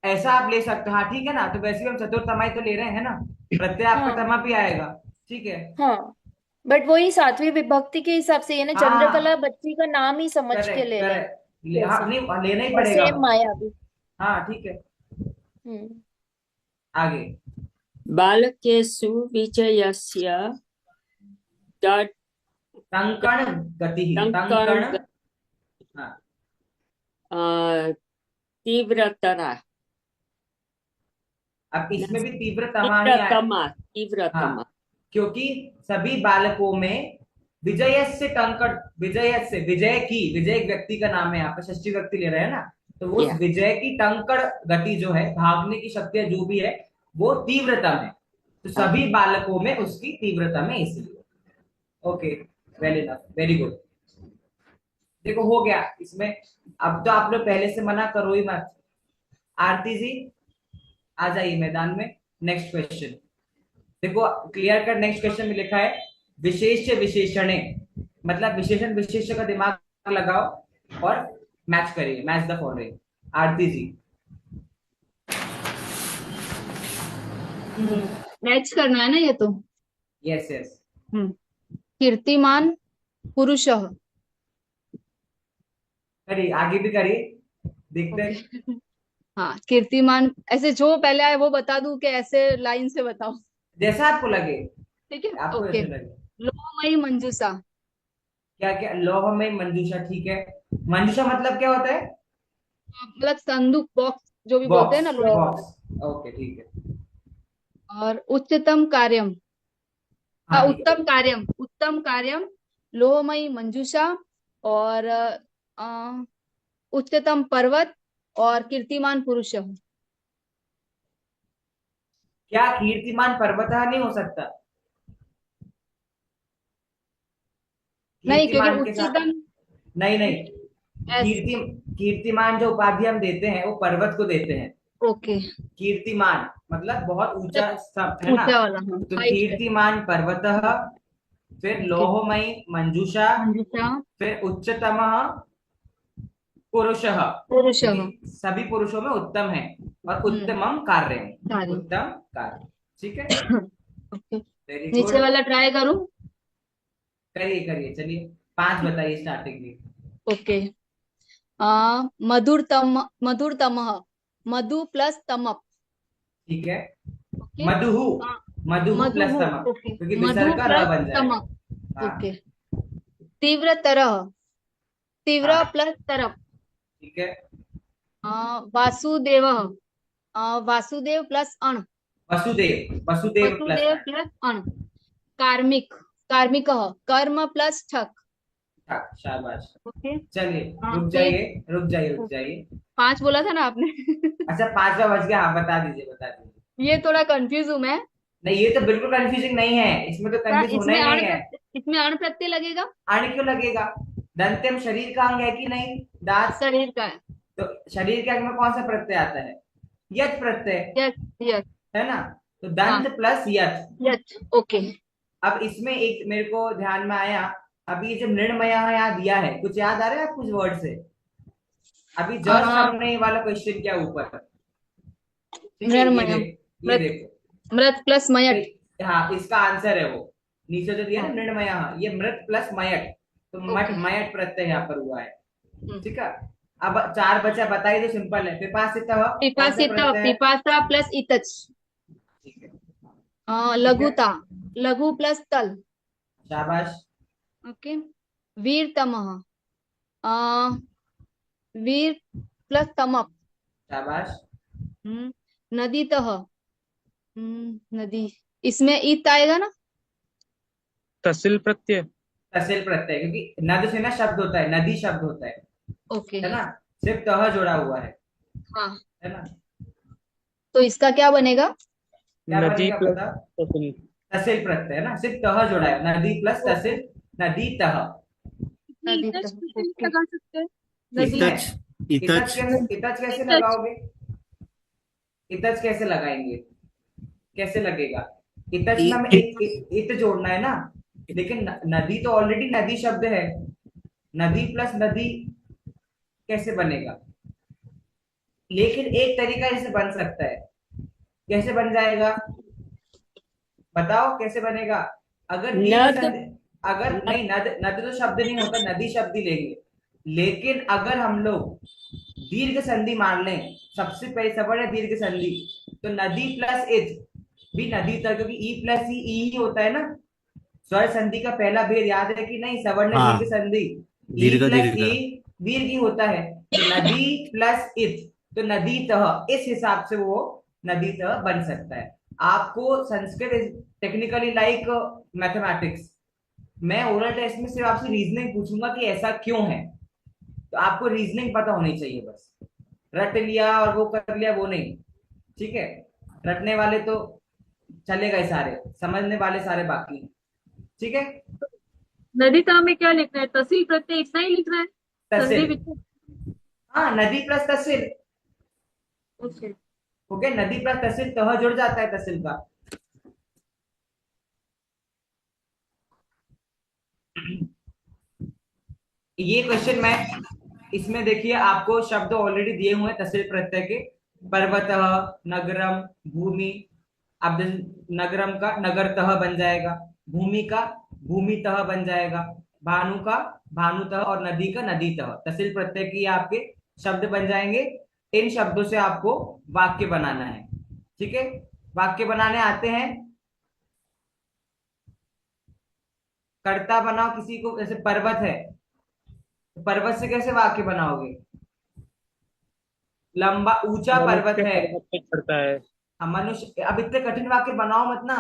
ऐसा आप ले सकते हो, हाँ ठीक है ना। तो वैसे भी हम चतुर्थमाई तो ले रहे हैं ना, प्रत्यय आपका हाँ तमा भी आएगा, ठीक है। हाँ, बट वही सातवीं विभक्ति के हिसाब से ये ना चंद्रकला हाँ, बच्ची का नाम ही समझ के करेक्ट ले रहे हैं, करेक्ट, हाँ वैसा। नहीं, लेना ही और पड़ेगा। सेम माया भी। हाँ ठीक है, हम्म। आगे। बालकेषु विजयस्य टंकण गति, टंकण टंकण, हाँ, तीव्रतरा। अब इसमें भी तीव्रतमा ही आया, तीव्रतमा। हाँ, क्योंकि सभी बालकों में विजय से टंकण, विजय से, विजय की, विजय एक व्यक्ति का नाम है, यहाँ पे षष्ठी व्यक्ति ले रहे हैं ना, तो वो विजय की टंकण गति जो है, भागने की शक्ति जो भी है, वो तीव्रतम है, तो सभी बालकों में उसकी तीव्रतम है, इसलिए। Okay, well enough, very good. देखो हो गया इसमें। अब तो आप लोग पहले से मना करो ही मत। आरती जी आ जाइए मैदान में। नेक्स्ट क्वेश्चन देखो, क्लियर कर, नेक्स्ट क्वेश्चन में लिखा है विशेष्य विशेषणे, मतलब विशेषण विशेष्य का दिमाग लगाओ और मैच करिए, match the following. Aarti ji. Match करना है ना ये तो। Yes yes. कीर्तिमान पुरुषः। करिए, आगे भी करिए, देखते हैं। हाँ, कीर्तिमान, ऐसे जो पहले आए वो बता दूं कि ऐसे लाइन से बताओ? जैसा आपको लगे, ठीक है, आपको ओके। जैसे लगे। लोहमयी मंजूषा। क्या क्या, लौह में मंजूषा, ठीक है। मंजूषा मतलब क्या होता है, मतलब संदूक, बॉक्स जो भी बोलते हैं ना, लोहे वाला। बॉक्स, ओके ठीक है। और उच्चतम कार्यम, हाँ, ठीक है। उत्तम कार्यम लोहमयी मंजूषा, और उच्चतम पर्वत, और कीर्तिमान पुरुष। क्या कीर्तिमान पर्वतः नहीं हो सकता? नहीं, क्योंकि कीर्तिमान के साथ, उच्चतम, नहीं नहीं, कीर्तिमान जो उपाधि हम देते हैं वो पर्वत को देते हैं। ओके, कीर्तिमान मतलब बहुत ऊंचा है ना, ऊंचा वाला, हाँ, तो हाइट पे। कीर्तिमान पर्वतः फिर लोहमयी मंजूषा, मंजुषा फिर उच्चतमः पुरुषः, पुरुषः क्योंकि सभी पुरुषों में उत्तम है, और उत्तमम कार्यम, कार्य उत्तम कार्य। ठीक है, ओके वेरी नीचे गुड। वाला ट्राई करूं करिए करिए, चलिए 5 बताइए स्टार्टिंग में। ओके मधुरतमः मधु प्लस तमप ठीक है, ओके मधुहु, मधुहु प्लस मधुहु तमक, ओके क्योंकि मधु विसर्ग का र प्लस बन जाएगा। तमक हाँ ओके तीव्रतरः तीव्र हाँ, प्लस तरप ठीक है, वासुदेवः वासुदेव प्लस अण वसुदेव, वसुदेव प्लस वसुदेव प्लस अण कार्मिक कार्मिकः कर्म प्लस ठक शाबाश। ओके चलिए हाँ, रुक जाइए, रुक जाइए, रुक जाइए। 5 बोला था ना आपने अच्छा 5वां बच गया, हाँ बता दीजिए, बता दीजिए। ये थोड़ा कंफ्यूज हूं मैं नहीं, ये तो बिल्कुल कंफ्यूजिंग नहीं है, इसमें तो क्या कंफ्यूज होना ही नहीं है। इसमें अण प्रत्यय लगेगा आने क्यों लगेगा? दंत्यम शरीर का अंग है कि नहीं? दांत शरीर का है तो शरीर के अंग में कौन सा प्रत्यय आता है? यत प्रत्यय, यस यस है ना? तो हाँ दंत प्लस यत। यस ओके अब इसमें एक मेरे को ध्यान में आया, अभी ये जो निर्णय यहाँ दिया है, कुछ याद आ रहा है कुछ वर्ड से? अभी जस्ट हमने वाला क्वेश्चन किया ऊपर, ठीक है, ये देखो मृत प्लस मयट हाँ, इसका आंसर है वो नीचे जो दिया ना निर्णय, ये मृत प्लस मयट, तो मठ मयट प्रत्यय यहाँ पर हुआ है। ठीक है, अब 4 बचा, बताइए तो सिंपल है। पिपासितः, पिपासा प्लस इतच ठीक है, लघुता लघु प्लस तल शाबाश। ओके वीरतमः वीर प्लस तमप शाबाश। नदीतः नदी इसमें इत आएगा ना तहसील प्रत्यय, तहसील प्रत्यय, क्योंकि नद से ना शब्द होता है, नदी शब्द होता है, ओके है ना? सिर्फ तह जोड़ा हुआ है, हाँ है ना? तो इसका क्या बनेगा? क्या नदी बनेगा प्लस पता? तहसील, तहसील प्रत्यय है ना, सिर्फ तह जोड़ा है, नदी प्लस तहसील, नदी तह। नदी इतच तह कैसे ओके लगा सकते हैं? इतच, इतच, इतच कैसे लगाओगे? इतच कैसे लगाएंगे? कैसे लगेगा? इतच में हमें एक इत जोड़ना है ना, लेकिन नदी तो ऑलरेडी नदी शब्द है, नदी प्लस नदी कैसे बनेगा? लेकिन एक तरीका इसे बन सकता है, कैसे बन जाएगा बताओ? कैसे बनेगा? अगर अगर नहीं, नद तो शब्द नहीं होता, नदी शब्द ही लेंगे, लेकिन अगर हम लोग दीर्घ संधि मान लें, सबसे पहले सबसे दीर्घ संधि, तो नदी प्लस इज भी नदी तक, क्योंकि ई प्लस ई ही होता है ना, स्वर संधि का पहला भेद याद है कि नहीं? सवर्ण हाँ, दीर्घ संधि, ई दीर्घ प्लस दीर्घ, ई दीर्घ ही होता है, तो नदी प्लस इज, तो नदी तह, इस हिसाब से वो नदी तह बन सकता है। आपको संस्कृत टेक्निकली लाइक मैथमेटिक्स, मैं ओरल टेस्ट में सिर्फ आपसे रीजनिंग पूछूंगा कि ऐसा क्यों है, तो आपको रीजनिंग पता होनी चाहिए, बस रट लिया और वो कर लिया वो नहीं, ठीक है? रटने वाले तो चलेगा ही सारे, समझने वाले सारे बाकी, ठीक है? नदीता में क्या लिखना है? तहसील प्रत्यय इतना ही लिखना है? संधि तहसील, विच्छेद हाँ, नदी प्लस तहसील ओके हो गया, नदी प्लस तहसील, तह जुड़ जाता है तहसील का। ये क्वेश्चन में इसमें देखिए आपको शब्द ऑलरेडी दिए हुए हैं तहसील प्रत्यय के, पर्वतः, नगरम, भूमि। अब नगरम का नगरतः बन जाएगा, भूमि का भूमितः बन जाएगा, भानु का भानुतः, और नदी का नदीतः। तहसील प्रत्यय की आपके शब्द बन जाएंगे। इन शब्दों से आपको वाक्य बनाना है, ठीक है? वाक्य बनाने आते हैं, कर्ता बनाओ किसी को, जैसे पर्वत है, पर्वत से कैसे वाक्य बनाओगे? लंबा ऊंचा पर्वत है, पर्वत पे चढ़ता है, मनुष्य। अब इतने कठिन वाक्य बनाओ मत ना,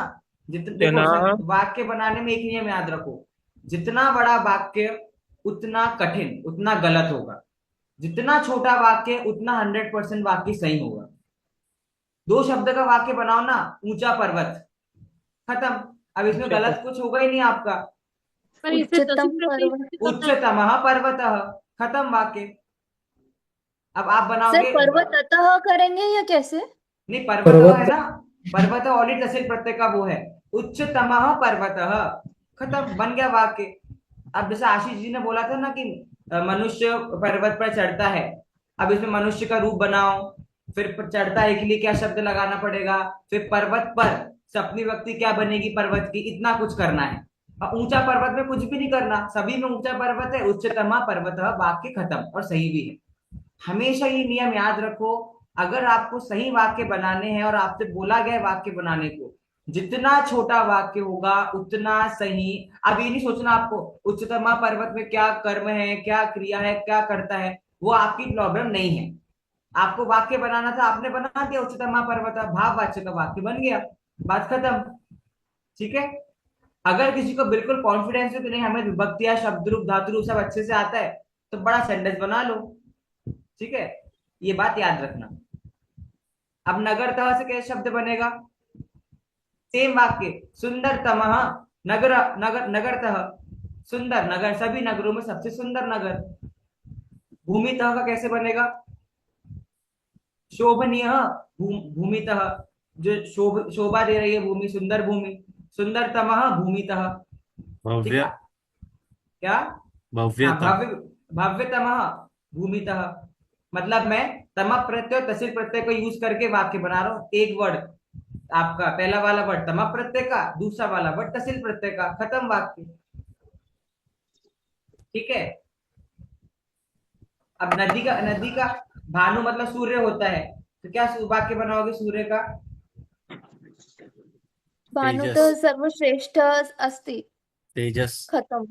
जितने देखो वाक्य बनाने में एक नियम याद रखो, जितना बड़ा वाक्य उतना कठिन, उतना गलत होगा, जितना छोटा वाक्य उतना 100% वाक्य सही होगा। 2 शब्द का वाक्य बनाओ ना, ऊंचा पर्वत, खत्म। अब इसमें गलत कुछ होगा ही नहीं आपका। पर इसे तहसील प्रत्यय उच्चतमः पर्वतः, खत्म वाक्य। अब आप बनाओगे सर पर्वततः करेंगे या कैसे? नहीं, पर्वत है ना, पर्वत ऑलरेडी तहसील प्रत्यय का वो है, उच्चतमः पर्वतः, खत्म, बन गया वाक्य। अब जैसे आशीष जी ने बोला था ना कि मनुष्य पर्वत पर चढ़ता है, अब इसमें मनुष्य का रूप बनाओ, फिर चढ़ता है के लिए क्या शब्द लगाना पड़ेगा, फिर पर्वत पर सपनी व्यक्ति क्या बनेगी पर्वत की, इतना कुछ करना है। अब ऊंचा पर्वत में कुछ भी नहीं करना, सभी में ऊंचा पर्वत है, उच्चतमा पर्वत, वाक्य खत्म, और सही भी है। हमेशा ये नियम याद रखो, अगर आपको सही वाक्य बनाने हैं और आपसे बोला गया है वाक्य बनाने को, जितना छोटा वाक्य होगा उतना सही। अब ये नहीं सोचना आपको उच्चतमा पर्वत में क्या कर्म है, क्या क्रिया है, क्या करता है, वो आपकी प्रॉब्लम नहीं है। आपको वाक्य बनाना था, आपने बना दिया, उच्चतमा पर्वत, भाववाच्य का वाक्य बन गया, बात खत्म। ठीक है। अगर किसी को बिल्कुल कॉन्फिडेंस है कि नहीं हमें विभक्तियां, शब्द रूप, धातु रूप सब अच्छे से आता है, तो बड़ा सेंटेंस बना लो। ठीक है, ये बात याद रखना। अब नगरतः से कैसे शब्द बनेगा, सेम वाक्य, सुंदरतमः नगर, नगरतः, सुंदर नगर, सभी नगरों में सबसे सुंदर नगर। भूमितः का कैसे बनेगा, शोभनीय भूमितः, जो शोभा दे रही है भूमि, सुंदर भूमि। सुंदरतमः भूमितः। भव्य, क्या, भव्यतम, भव्य, भव्यतमः भूमितः। मतलब मैं तम प्रत्यय तसिल प्रत्यय को यूज करके वाक्य बना रहा हूं। एक वर्ड आपका, पहला वाला वर्ड तम प्रत्यय का, दूसरा वाला वर्ड तसिल प्रत्यय का, खत्म वाक्य। ठीक है। अब नदी का भानु मतलब सूर्य होता है, तो क्या वाक्य बनाओगे सूर्य का, भानुतः सर्वश्रेष्ठ अस्ति, तेजस। खत्म।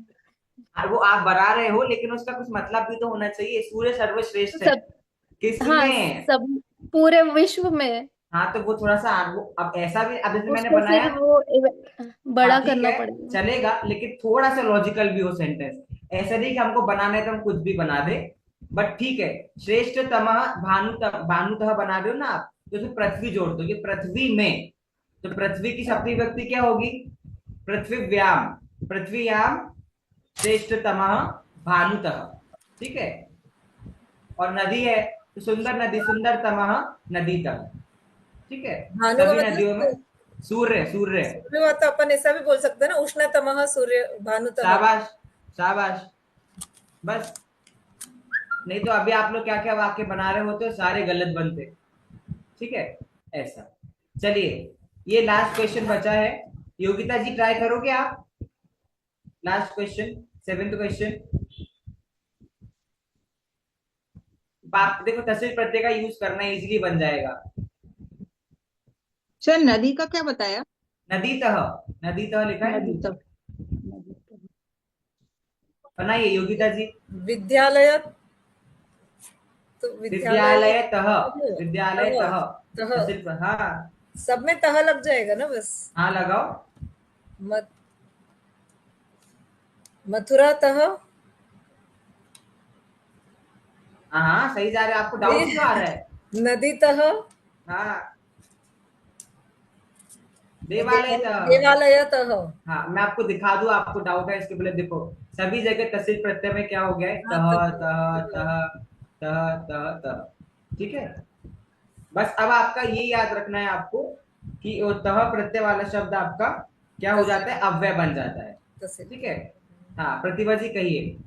वो आप बना रहे हो, लेकिन उसका कुछ मतलब भी तो होना चाहिए। सूर्य सर्वश्रेष्ठ है सब, हाँ, किसमें, सब पूरे विश्व में। हाँ तो वो थोड़ा सा अब ऐसा भी, अब जैसे मैंने उसको बनाया, फिर वो बड़ा हाँ ठीक करना है पड़ेगा। चलेगा, लेकिन थोड़ा सा लॉजिकल भी हो सेंटेंस। ऐसा नहीं कि हमको बनाना है तो हम कुछ भी बना दे, बट ठीक है। श्रेष्ठतम भानुतः बना दो ना आप, तो उसमें पृथ्वी जोड़ दो, ये पृथ्वी में, तो पृथ्वी की सप्तमी विभक्ति क्या होगी, पृथ्वीव्याम, पृथ्वीयाम श्रेष्ठतम भानुतः। ठीक है। और नदी है तो सुंदर नदी, सुंदरतम नदीतः। ठीक है। भानु का सभी नदियों में मतलब सूर्य, सूर्य। सूर्य हुआ तो अपन ऐसा भी बोल सकते हैं ना, उष्णतमः सूर्य भानुतमः। शाबाश, शाबाश, बस। नहीं तो अभी आप लोग क्या क्या वाक्य बना रहे होते हो, सारे गलत बनते। ठीक है, ऐसा। चलिए, ये लास्ट क्वेश्चन बचा है, योगिता जी ट्राई करोगे आप, लास्ट क्वेश्चन, 7th क्वेश्चन। देखो तस्वीर प्रत्यय का यूज करना इजीली बन जाएगा। सर नदी का क्या बताया, नदीतः, नदीतः लिखा है, नदी तक, बनाइए योगिता जी। विद्यालय, तो विद्यालयतः, विद्यालयतः, तः, हाँ सब में तह लग जाएगा ना बस। हाँ लगाओ। मत, मथुरातः, हाँ सही जा रहे हैं, आपको डाउट क्यों आ रहा है, नदीतः, हाँ देवालयतः, देवालयतः। हाँ मैं आपको दिखा दूं, आपको डाउट है इसके पहले देखो, सभी जगह तहसील प्रत्यय में क्या हो गया है, तह तह तह तह तह तह। ठीक है। बस अब आपका ये याद रखना है आपको कि वो तह प्रत्यय वाला शब्द आपका क्या हो जाता है, अव्यय बन जाता है। ठीक है। हाँ प्रतिभा जी कहिए।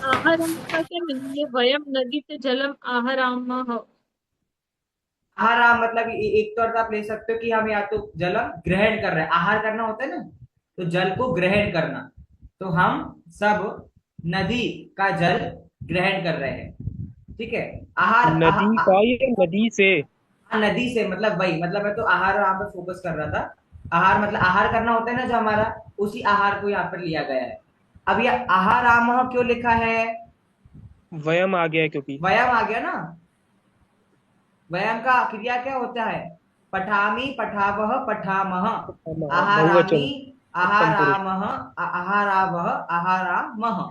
आहारम का क्या मीनिंग है, वयम नदी से जलम आहारामः। आहार मतलब एक तौर पर आप ले सकते हो कि हम या तो जल ग्रहण कर रहे हैं, आहार करना होता है ना, तो जल को ग्रहण करना, तो हम सब नदी का जल ग्रहण कर रहे हैं। ठीक है। आहार नदी का या नदी से, नदी से मतलब वही, मतलब मैं तो आहार यहाँ पर फोकस कर रहा था। आहार मतलब आहार करना होता है ना जो हमारा, उसी आहार को यहाँ पर लिया गया है। अब ये आहारामः क्यों लिखा है, वयम आ गया है क्योंकि वयम आ गया ना, वयम का क्रिया क्या होता है, पठामि पठावह पठामह, आहारामि आहारामः आहारावह आहारामः,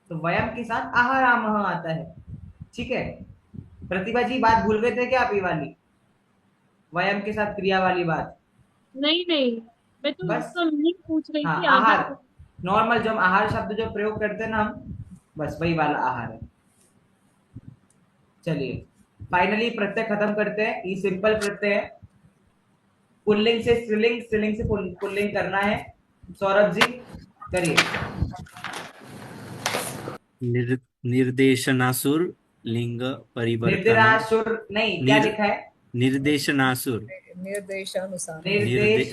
तो वयम के साथ आहारामः आता है। ठीक है। प्रतिभा जी बात भूल गए थे क्या आप, ये वाली वयम के साथ क्रिया वाली बात, नहीं नहीं, मैं तो बस उसका मीनिंग पूछ रही हाँ थी। आहार, नॉर्मल जो हम आहार शब्द जो प्रयोग करते हैं ना हम, बस वही वाला आहार है। चलिए फाइनली प्रत्यय खत्म करते हैं, ये सिंपल प्रत्यय है, पुल्लिंग से स्त्रीलिंग, स्त्रीलिंग से पुल्लिंग करना है। सौरभ जी करिए। निर्देशनासुर लिंग परिवर्तनम। निद्रासुर नहीं, क्या निर लिखा है? निर्देशनासुर निर्देशानुसार।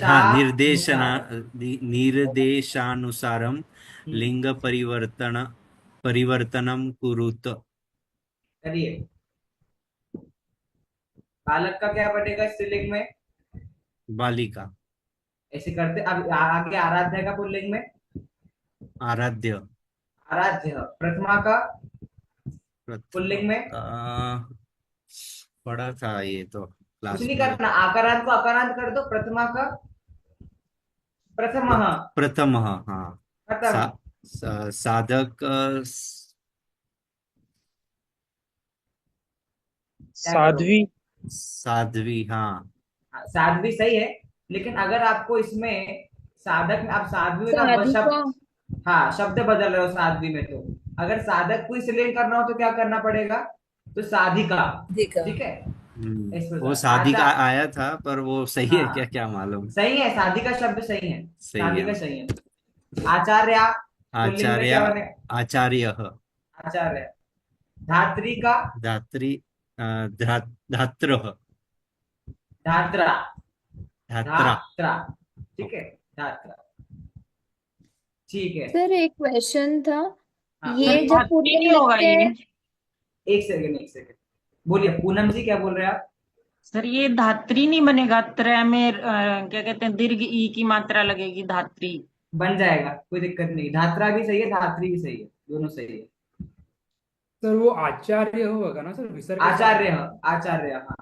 हाँ निर्देशानुसार। निर्देशानुसारम हम्म, लिंग परिवर्तनम कुरुत। करिए। बालक का क्या बनेगा स्त्रीलिंग में? बालिका। ऐसे करते। अब आगे आराध्य का पुल्लिंग में? आराध्य। आराध्य। प्रथमा का प्रथमा पुल्लिंग में? का पढ़ा था ये तो कुछ क्लास नहीं में। करना, आकारांत को अकारांत कर दो। प्रथमा का प्रथम। प्रथम हाँ। प्रथम। साधक क्या करोगे? साध्वी। साध्वी हाँ। हाँ, साध्वी सही है। लेकिन अगर आपको इसमें साधक में, आप साध्वी में तो आप साधिका। शब्द, हाँ शब्द बदल रहे हो साध्वी में, तो अगर साधक को स्त्रीलिंग करना हो तो क्या करना पड़ेगा? तो साधिका। अधिका। ठीक है। इस वो प्रकार शादी का आचार। आया था पर वो सही है क्या हाँ क्या मालूम। सही है, साधिका शब्द सही है। सही है। साधिका सही है। आचार्य पुल्लिंग में आचार्य। क्या बने? आचार्य। आचार्य। धात्री का धात्री धात्र। धात्रा। धात्रा। धात्रा। ठीक है। धात्रा। ठीक है। सर एक क्वेश्चन था, हाँ सर ये जब धात्री पुल्लिंग नहीं होगा लिखते ये। हैं। एक सेकंड, एक सेकंड। बोलिए पूनम जी, क्या बोल रहे हैं आप? सर ये धात्री नहीं बनेगा, त्रय में क्या कहते हैं, दीर्घ ई की मात्रा लगेगी, धात्री। बन जाएगा, कोई दिक्कत नहीं। धात्रा भी सही है, धात्री भी सही है, दोनों सही है। सर वो आचार्य होगा ना सर, विसर्ग के साथ आचार्य। आएगा। आचार्य हाँ।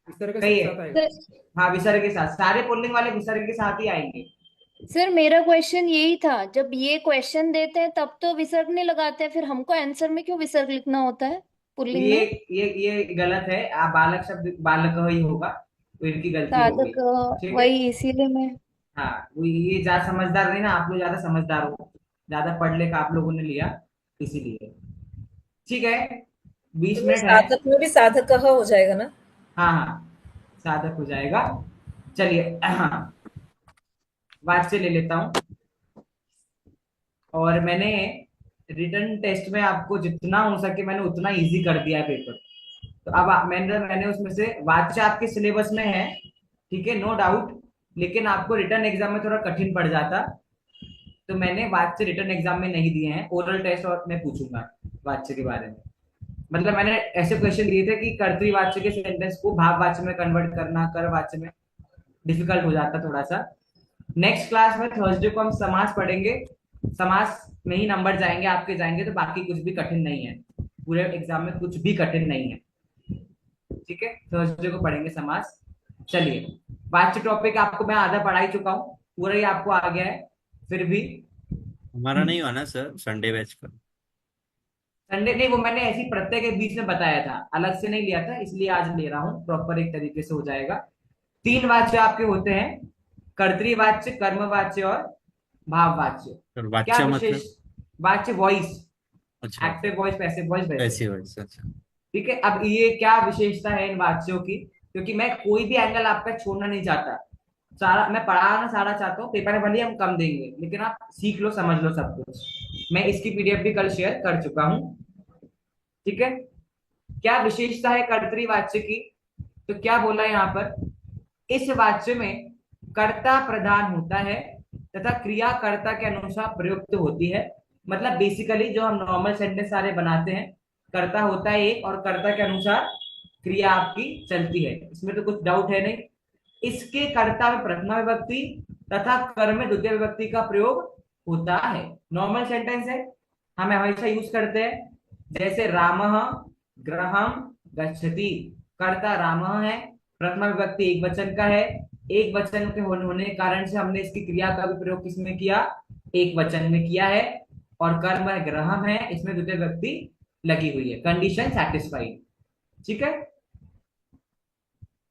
विसर्ग के सही है। साथ आएगा। सर हाँ विसर्ग के साथ, सारे पुल्लिंग वाले विसर्ग के साथ ही आएंगे। सर मेरा क्वेश्चन यही था, जब ये क्वेश्चन देते हैं तब तो विसर्ग नहीं लगाते हैं, फिर हमको आंसर में क्यों विसर्ग लिखना होता है पुल्लिंग ये में? ये गलत है। आप बालक शब्द बालक ही होगा, तो इनकी गलती हो गई। साधक। ठीक है। वही इसीलिए मैं। हाँ वो ये ज्यादा समझदार नहीं ना, आप लोग ज्यादा समझदार हो, ज्यादा पढ़ लिख आप लोगों ने लिया, इसीलिए। ठीक है। बीस तो वो मिनट है। साधक में भी साधक हो जाएगा ना? हाँ हाँ, साधक हो जाएगा। चलिए हाँ, वाच्य ले लेता हूँ। और मैंने रिटर्न टेस्ट में आपको जितना हो सके मैंने उतना इजी कर दिया है पेपर। तो अब मैंने मैंने उसमें से वाच्य आपके सिलेबस में है, ठीक है, नो डाउट। लेकिन आपको रिटर्न एग्जाम में थोड़ा कठिन पड़ जाता, तो मैंने वाच्य रिटर्न एग्जाम में नहीं दिए हैं। ओरल टेस्ट और मैं पूछूंगा वाच्य के बारे में। मतलब मैंने ऐसे क्वेश्चन दिए थे कि कर्तृवाच्य के सेंटेंस को भाववाच्य में कन्वर्ट करना, करवाच्य में डिफिकल्ट हो जाता थोड़ा सा। नेक्स्ट क्लास में थर्सडे को हम समास पढ़ेंगे। समास में ही नंबर जाएंगे आपके, जाएंगे तो बाकी कुछ भी कठिन नहीं है, पूरे एग्जाम में कुछ भी कठिन नहीं है। ठीक है, थर्सडे को पढ़ेंगे समास। चलिए, वाच्य टॉपिक आपको मैं आधा पढ़ा ही चुका हूँ, पूरा ही आपको आ गया है फिर भी। हमारा नहीं हुआ ना सर संडे बैच पर। संडे नहीं, वो मैंने ऐसी प्रत्यय के बीच में बताया था, अलग से नहीं लिया था, इसलिए आज ले रहा हूँ, प्रॉपर एक तरीके से हो जाएगा। 3 वाच्य आपके होते हैं, कर्तृवाच्य, कर्मवाच्य और भाववाच्य। और क्या वाच्य विशेष? मतलब? वाच्य वॉइस, अच्छा एक्टिव वॉइस, पैसिव वॉइस, वैसे। ऐसी वॉइस अच्छा। ठीक है। अब ये क्या विशेषता है इन वाच्यों की, क्योंकि मैं कोई भी एंगल आपका छोड़ना नहीं चाहता, सारा मैं पढ़ाना सारा चाहता हूँ। पेपर में भले हम कम देंगे लेकिन आप सीख लो, समझ लो सब कुछ। मैं इसकी पीडीएफ भी कल शेयर कर चुका हूँ। ठीक है। क्या विशेषता है कर्तृवाच्य की? तो क्या बोला यहाँ पर, इस वाच्य में कर्ता प्रधान होता है तथा क्रिया कर्ता के अनुसार प्रयुक्त होती है। मतलब बेसिकली जो हम नॉर्मल सेंटेंस सारे बनाते हैं, कर्ता होता है एक और कर्ता के अनुसार क्रिया आपकी चलती है, इसमें तो कुछ डाउट है नहीं। इसके कर्ता में प्रथमा विभक्ति तथा कर्म में द्वितीय विभक्ति का प्रयोग होता है। नॉर्मल सेंटेंस है, हम हमेशा यूज करते हैं, जैसे रामः गृहं गच्छति। कर्ता राम है, प्रथमा विभक्ति एक वचन का है, एक वचन के होने के कारण से हमने इसकी क्रिया का भी प्रयोग किसमें किया? एक वचन में किया है। और कर्म है ग्रहम है, इसमें द्वितीय विभक्ति लगी हुई है, कंडीशन सेटिस्फाइड। ठीक है।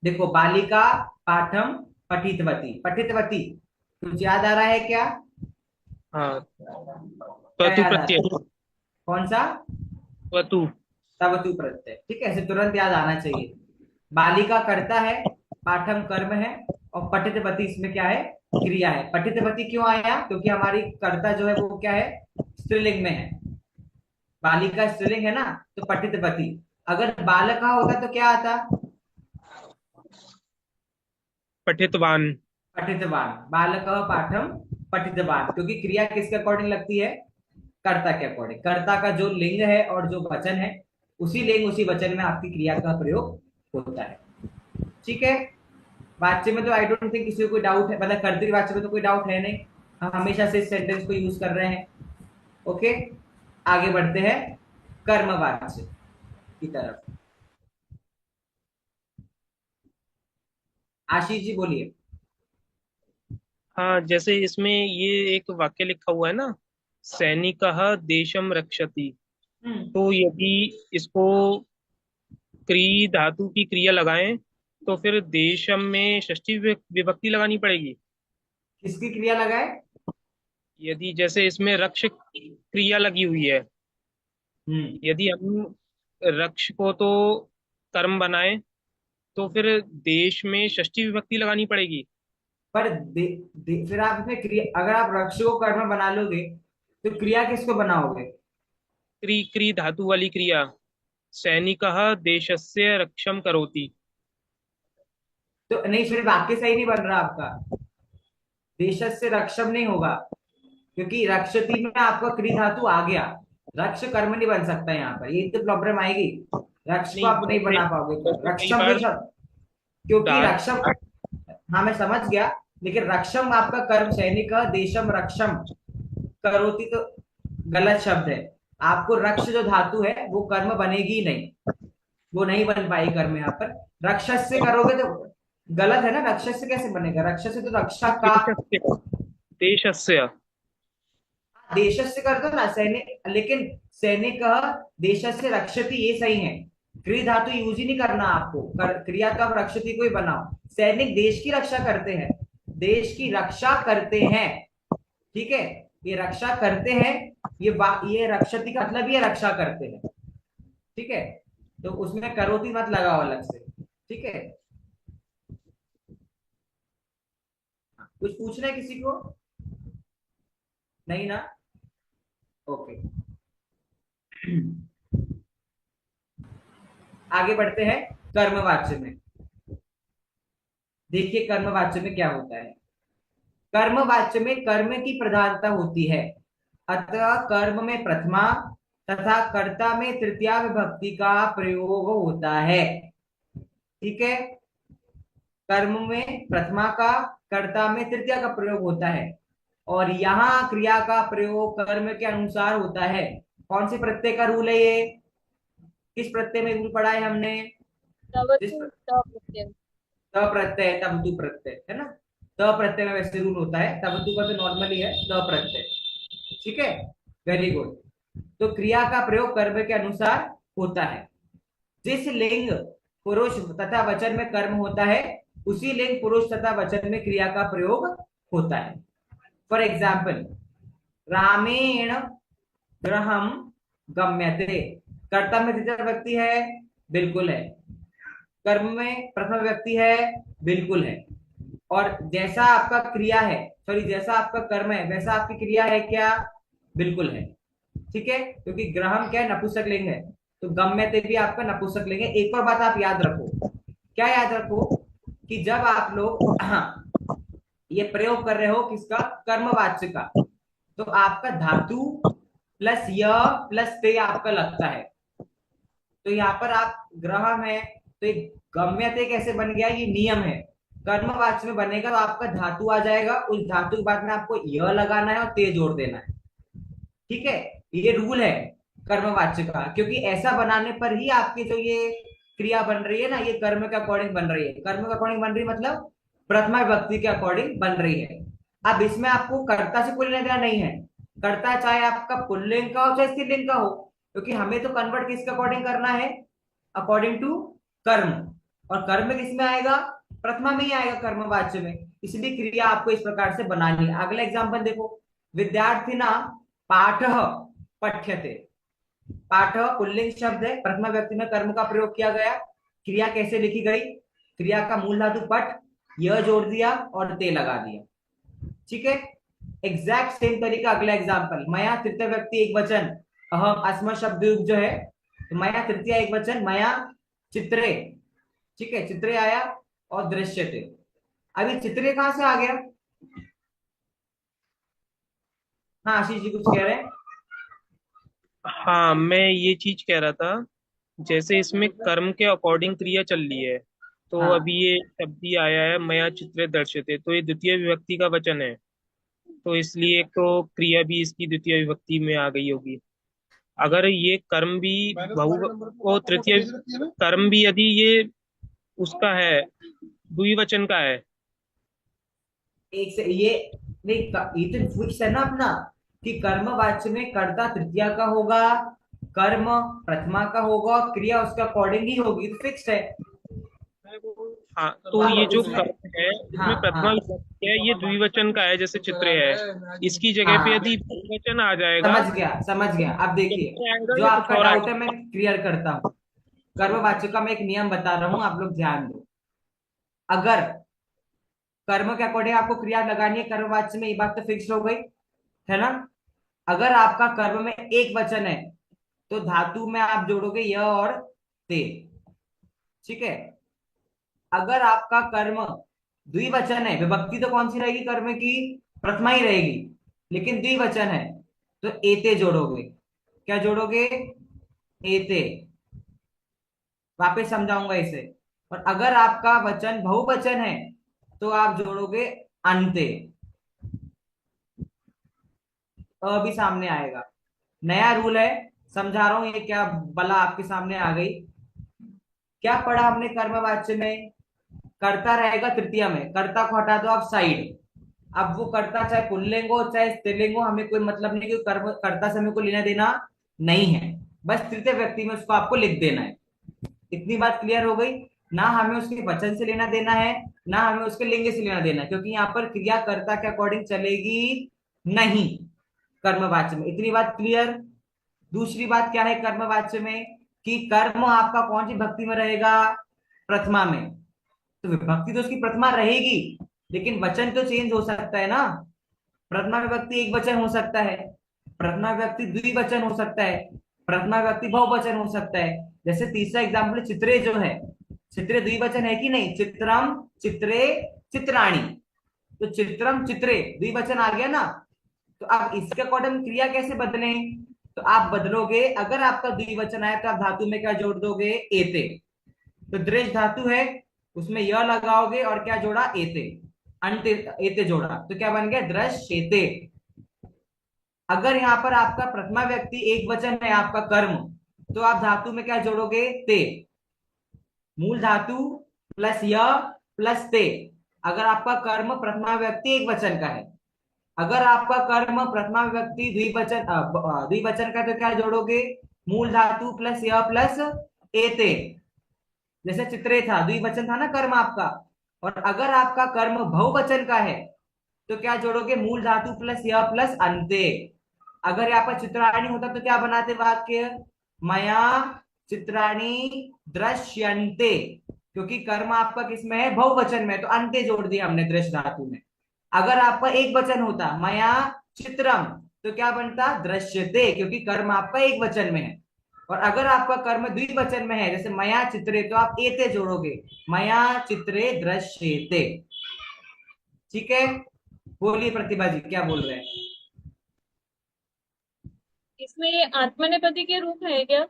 देखो, बालिका पाठम पठितवती। पठितवती कुछ याद आ रहा है क्या? हाँ क्या ततु याद आ रहा प्रत्यय। है? कौन सा? ततु। तवतु प्रत्यय। ठीक है, ऐसे तुरंत याद आना चाहिए। बालिका करता है, पाठम कर्म है, और पठितवती इसमें क्या है? क्रिया है। पठितवती क्यों आया? क्योंकि हमारी कर्ता जो है वो क्या है, स्त्रीलिंग में है। बालिका स्त्रीलिंग है ना, तो पठितवती। अगर बालका होता तो क्या आता? पठितवान। पठितवान। बालकः पाठम पठितवान, क्योंकि क्रिया किसके अकॉर्डिंग लगती है? कर्ता के अकॉर्डिंग। कर्ता का जो लिंग है और जो वचन है, उसी लिंग उसी वचन में आपकी क्रिया का प्रयोग होता है। ठीक है, वाच्य में तो आई डोंट थिंक किसी को कोई डाउट है, मतलब कर्तरी वाच्य में तो कोई डाउट है नहीं, हम हमेशा से इस सेंटेंस को यूज कर रहे हैं। ओके, आगे बढ़ते हैं कर्मवाच्य की तरफ। आशीष जी बोलिए। हाँ, जैसे इसमें ये एक वाक्य लिखा हुआ है ना, सैनिकः देशम रक्षति। तो यदि इसको क्री धातु की क्रिया लगाएं तो फिर देशम में षष्ठी विभक्ति लगानी पड़ेगी। किसकी क्रिया लगाए? यदि जैसे इसमें रक्ष क्रिया लगी हुई है, यदि हम रक्ष को तो कर्म बनाए तो फिर देश में षष्ठी विभक्ति लगानी पड़ेगी। पर फिर आप इसमें क्रिया, अगर आप रक्ष को कर्म बना लोगे तो क्रिया किसको बनाओगे? क्री क्री धातु वाली क्रिया, सैनिकः देशस्य रक्षम करोति। तो नहीं, फिर वाक्य सही नहीं बन रहा आपका। देशस्य रक्षम नहीं होगा, क्योंकि रक्षति में आपका क्री धातु आ गया, रक्ष कर्म नहीं बन सकता यहाँ पर, ये तो प्रॉब्लम आएगी। रक्ष को आप नहीं बना पाओगे। कई रक्षम बार भी क्योंकि दाल- रक्षम, हाँ मैं समझ गया, लेकिन रक्षम आपका कर्म, सैनिक देशम रक्षम करोति तो गलत शब्द है। आपको रक्ष जो धातु है वो कर्म बनेगी ही नहीं, वो नहीं बन पाएगी कर्म यहाँ पर। रक्षस से करोगे तो गलत है ना, रक्षस से कैसे बनेगा? रक्षस से तो रक्षा का, देशस्य देशस से कर दो ना सैनिक, लेकिन सैनिक देशस्य रक्षति ये सही है। क्रिया धातु यूज ही नहीं करना आपको, क्रिया तो आप रक्षति को ही बनाओ। सैनिक देश की रक्षा करते हैं, देश की रक्षा करते हैं, ठीक है, ये रक्षा करते हैं, ये रक्षति का मतलब ये रक्षा करते हैं, ठीक है। तो उसमें करोति मत लगाओ अलग से, ठीक है। कुछ पूछना है किसी को? नहीं ना, ओके। आगे बढ़ते हैं कर्मवाच्य में। देखिए कर्मवाच्य में क्या होता है। कर्मवाच्य में कर्म की प्रधानता होती है, अतः कर्म में प्रथमा तथा कर्ता में तृतीया विभक्ति का प्रयोग होता है, ठीक है। कर्म में प्रथमा का, कर्ता में तृतीया का प्रयोग होता है, और यहाँ क्रिया का प्रयोग कर्म के अनुसार होता है। कौन से प्रत्यय का रूल है ये? किस प्रत्यय में रूल पढ़ा है हमने? त प्रत्यय, तबतु प्रत्यय है ना। त प्रत्यय में वैसे रूल होता है, तबतु का तो नॉर्मली है त प्रत्यय, ठीक है, वेरी गुड। तो क्रिया का प्रयोग कर्म के अनुसार होता है। जिस लिंग पुरुष तथा वचन में कर्म होता है, उसी लिंग पुरुष तथा वचन में क्रिया का प्रयोग होता है। फॉर एग्जाम्पल, रामेण गृहम गम्यते, कर्ता में तृतीय व्यक्ति है, बिल्कुल है। कर्म में प्रथम व्यक्ति है, बिल्कुल है। और जैसा आपका क्रिया है, सॉरी जैसा आपका कर्म है वैसा आपकी क्रिया है क्या? बिल्कुल है, ठीक है, क्योंकि ग्रहम क्या है, नपुंसक लिंग है, तो गम्यते भी आपका नपुंसक लिंग है। एक और बात आप याद रखो, क्या याद रखो, कि जब आप लोग ये प्रयोग कर रहे हो किसका? कर्मवाच्य का, तो आपका धातु प्लस य प्लस ते आपका लगता है। तो यहाँ पर आप ग्रहम है तो एक गम्यते कैसे बन गया, ये नियम है। कर्मवाच्य में बनेगा तो आपका धातु आ जाएगा, उस धातु के बाद में आपको य लगाना है और ते जोड़ देना है, ठीक है। ये रूल है कर्मवाच्य का, क्योंकि ऐसा बनाने पर ही आपकी जो ये क्रिया बन रही है ना, ये कर्म के अकॉर्डिंग बन रही है। कर्म के अकॉर्डिंग बन रही है मतलब प्रथमा विभक्ति के अकॉर्डिंग बन रही है। अब इसमें आपको कर्ता से कोई लेना देना नहीं है, कर्ता चाहे आपका पुल्लिंग का हो चाहे स्त्रीलिंग का हो, क्योंकि हमें तो कन्वर्ट किसके अकॉर्डिंग करना है? अकॉर्डिंग टू कर्म, और कर्म किसमें आएगा? प्रथमा में ही आएगा कर्मवाच्य में, इसलिए क्रिया आपको इस प्रकार से बनानी है। अगला एग्जांपल देखो, विद्यार्थिना पाठः पठ्यते। पाठ पुल्लिंग शब्द है, प्रथमा व्यक्ति में कर्म का प्रयोग किया गया। क्रिया कैसे लिखी गई? क्रिया का मूल धातु पठ, यह जोड़ दिया और ते लगा दिया, ठीक है। एग्जैक्ट सेम तरीका अगला एग्जाम्पल, मया तृतीय व्यक्ति एक वचन, अहम अस्म शब्द युग जो है, तो मया तृतीय एक वचन, मया चित्रे, ठीक है, चित्रे आया और दृश्यते। अभी चित्रे कहां से आ गया? हाँ आशीष जी कुछ कह रहे हैं। हाँ, मैं ये चीज कह रहा था, जैसे इसमें कर्म के अकॉर्डिंग क्रिया चल रही है, तो हाँ अभी ये शब्द ही आया है मया चित्रे दर्श्यते, तो ये द्वितीय विभक्ति का वचन है, तो इसलिए एक तो क्रिया भी इसकी द्वितीय विभक्ति में आ गई होगी। अगर ये कर्म भी बहु वो तृतीय कर्म भी यदि ये उसका है, द्विवचन का है, एक से ये नहीं, ये तो फिक्स है ना अपना कि कर्मवाच्य में कर्ता तृतीया का होगा, कर्म प्रथमा का होगा और क्रिया उसके अकॉर्डिंग ही होगी, तो फिक्स है। हाँ, तो ये जो उसमें कर्म है इसमें हाँ प्रथमा हाँ विभक्ति है, ये द्विवचन का है, जैसे चित्रे है, इसकी जगह पे हाँ यदि बहुवचन आ जाएगा समझ गया समझ गया। अब देखिए चित्रे आएगा जो या कुछ आपका और डाउट है आएगा। मैं क्लियर करता हूँ। कर्मवाच्य का मैं एक नियम बता रहा हूँ, आप लोग ध्यान दो। अगर कर्म के अकॉर्डिंग आपको क्रिया लगानी है कर्मवाच्य में, ये बात तो फिक्स हो गई है ना। अगर आपका कर्म में एक वचन है तो धातु में आप जोड़ोगे य और ते, ठीक है। अगर आपका कर्म द्विवचन है, विभक्ति तो कौन सी रहेगी कर्म की? प्रथमा ही रहेगी, लेकिन द्विवचन है तो एते जोड़ोगे। क्या जोड़ोगे? एते। वापस समझाऊंगा इसे। और अगर आपका वचन बहुवचन है तो आप जोड़ोगे अंते, भी सामने आएगा। नया रूल है, समझा रहा हूं, ये क्या बला आपके सामने आ गई। क्या पढ़ा हमने कर्मवाच्य में? कर्ता रहेगा तृतीय में, कर्ता को हटा दो आप साइड। अब वो कर्ता चाहे पुल्लिंग हो चाहे स्त्रीलिंग हो, हमें कोई मतलब नहीं, कि कर्म कर्ता से हमें को लेना देना नहीं है, बस तृतीय व्यक्ति में उसको आपको लिख देना है। इतनी बात क्लियर हो गई ना। हमें उसके वचन से लेना देना है ना हमें उसके लिंग से लेना देना है, क्योंकि यहाँ पर क्रिया कर्ता के अकॉर्डिंग चलेगी नहीं कर्मवाच्य में। इतनी बात क्लियर। दूसरी बात क्या है कर्मवाच्य में, कि कर्म आपका कौन सी भक्ति में रहेगा? प्रथमा में, तो विभक्ति तो उसकी प्रथमा रहेगी, लेकिन वचन तो चेंज हो सकता है ना। प्रथमा विभक्ति एक वचन हो सकता है, प्रथमा विभक्ति द्विवचन हो सकता है, प्रथमा विभक्ति बहुवचन हो सकता है। जैसे तीसरा एग्जाम्पल चित्रे जो है, चित्रे द्विवचन है कि नहीं? चित्रम चित्रे चित्राणी, तो चित्रम चित्रे द्विवचन आ गया ना। तो अब इसके अकॉर्डिंग क्रिया कैसे बदले? तो आप बदलोगे, अगर आपका द्विवचन आया तो आप धातु में क्या जोड़ दोगे? एते। तो दृश धातु है, उसमें य लगाओगे और क्या जोड़ा? एते, अंत एते जोड़ा, तो क्या बन गया? दृश्यते। अगर यहाँ पर आपका प्रथमा व्यक्ति एक वचन है आपका कर्म, तो आप धातु में क्या जोड़ोगे? ते, मूल धातु प्लस य प्लस ते। अगर आपका कर्म प्रथमा व्यक्ति एक वचन का है, अगर आपका कर्म प्रथमा विभक्ति द्विवचन का, तो क्या जोड़ोगे? मूल धातु प्लस य प्लस एते। जैसे चित्रे था, द्विवचन था ना कर्म आपका। और अगर आपका कर्म बहुवचन का है तो क्या जोड़ोगे? मूल धातु प्लस य प्लस अंते। अगर यहाँ पर चित्राणी होता तो क्या बनाते वाक्य? मया चित्राणी दृश्यन्ते, क्योंकि कर्म आपका किसमें है? बहुवचन में, तो अंते जोड़ दिया हमने दृश्य धातु में। अगर आपका एक वचन होता मया चित्रम, तो क्या बनता? दृश्यते, क्योंकि कर्म आपका एक वचन में है। और अगर आपका कर्म द्विवचन में है, जैसे मया चित्रे, तो आप एते जोड़ोगे, मया चित्रे दृश्यते। ठीक है, बोलिए प्रतिभा जी क्या बोल रहे हैं? इसमें ये आत्मनेपदी के रूप है क्या?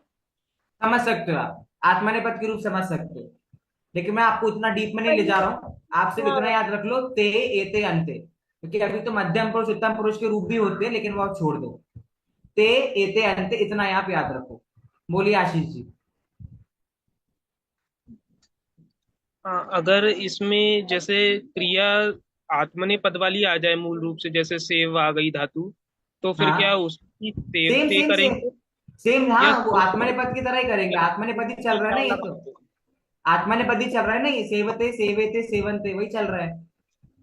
समझ सकते हो आप, आत्मनेपद के रूप समझ सकते हो, लेकिन मैं आपको इतना डीप में नहीं ले जा रहा हूँ। आप सिर्फ इतना हाँ, याद रख लो, ते एते अंते, क्योंकि अभी तो मध्यम पुरुष उत्तम पुरुष के रूप भी होते हैं, लेकिन वो आप छोड़ दो। ते एते अंते, इतना आप याद रखो। बोलिए आशीष जी। हाँ, अगर इसमें जैसे क्रिया आत्मनेपद वाली आ जाए मूल रूप से, जैसे सेव आ गई धातु, तो फिर क्या हाँ उसकी सेव सेम ते सेम सेम करेंगे सेम, या हाँ वो आत्मनेपद की तरह ही करेंगे। आत्मनेपद ही चल रहा है ना ये तो, आत्मनेपद ही चल रहा है ना ये, सेवते सेवेते सेवंते वही चल रहा है।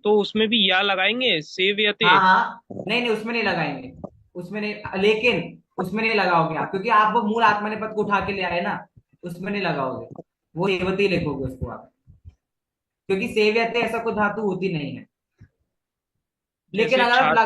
तो उसमें भी या लगाएंगे, सेव या ते? हाँ हाँ, नहीं नहीं उसमें नहीं लगाएंगे, उसमें नहीं, लेकिन उसमें नहीं लगाओगे आप, क्योंकि आप वो मूल आत्मनेपद को उठा के ले आए ना, उसमें नहीं लगाओगे, वो सेवते ही लिखोगे उसको आप, क्योंकि सेव्यते ऐसा कोई धातु होती नहीं है। लेकिन जैसे अगर आप छात्र,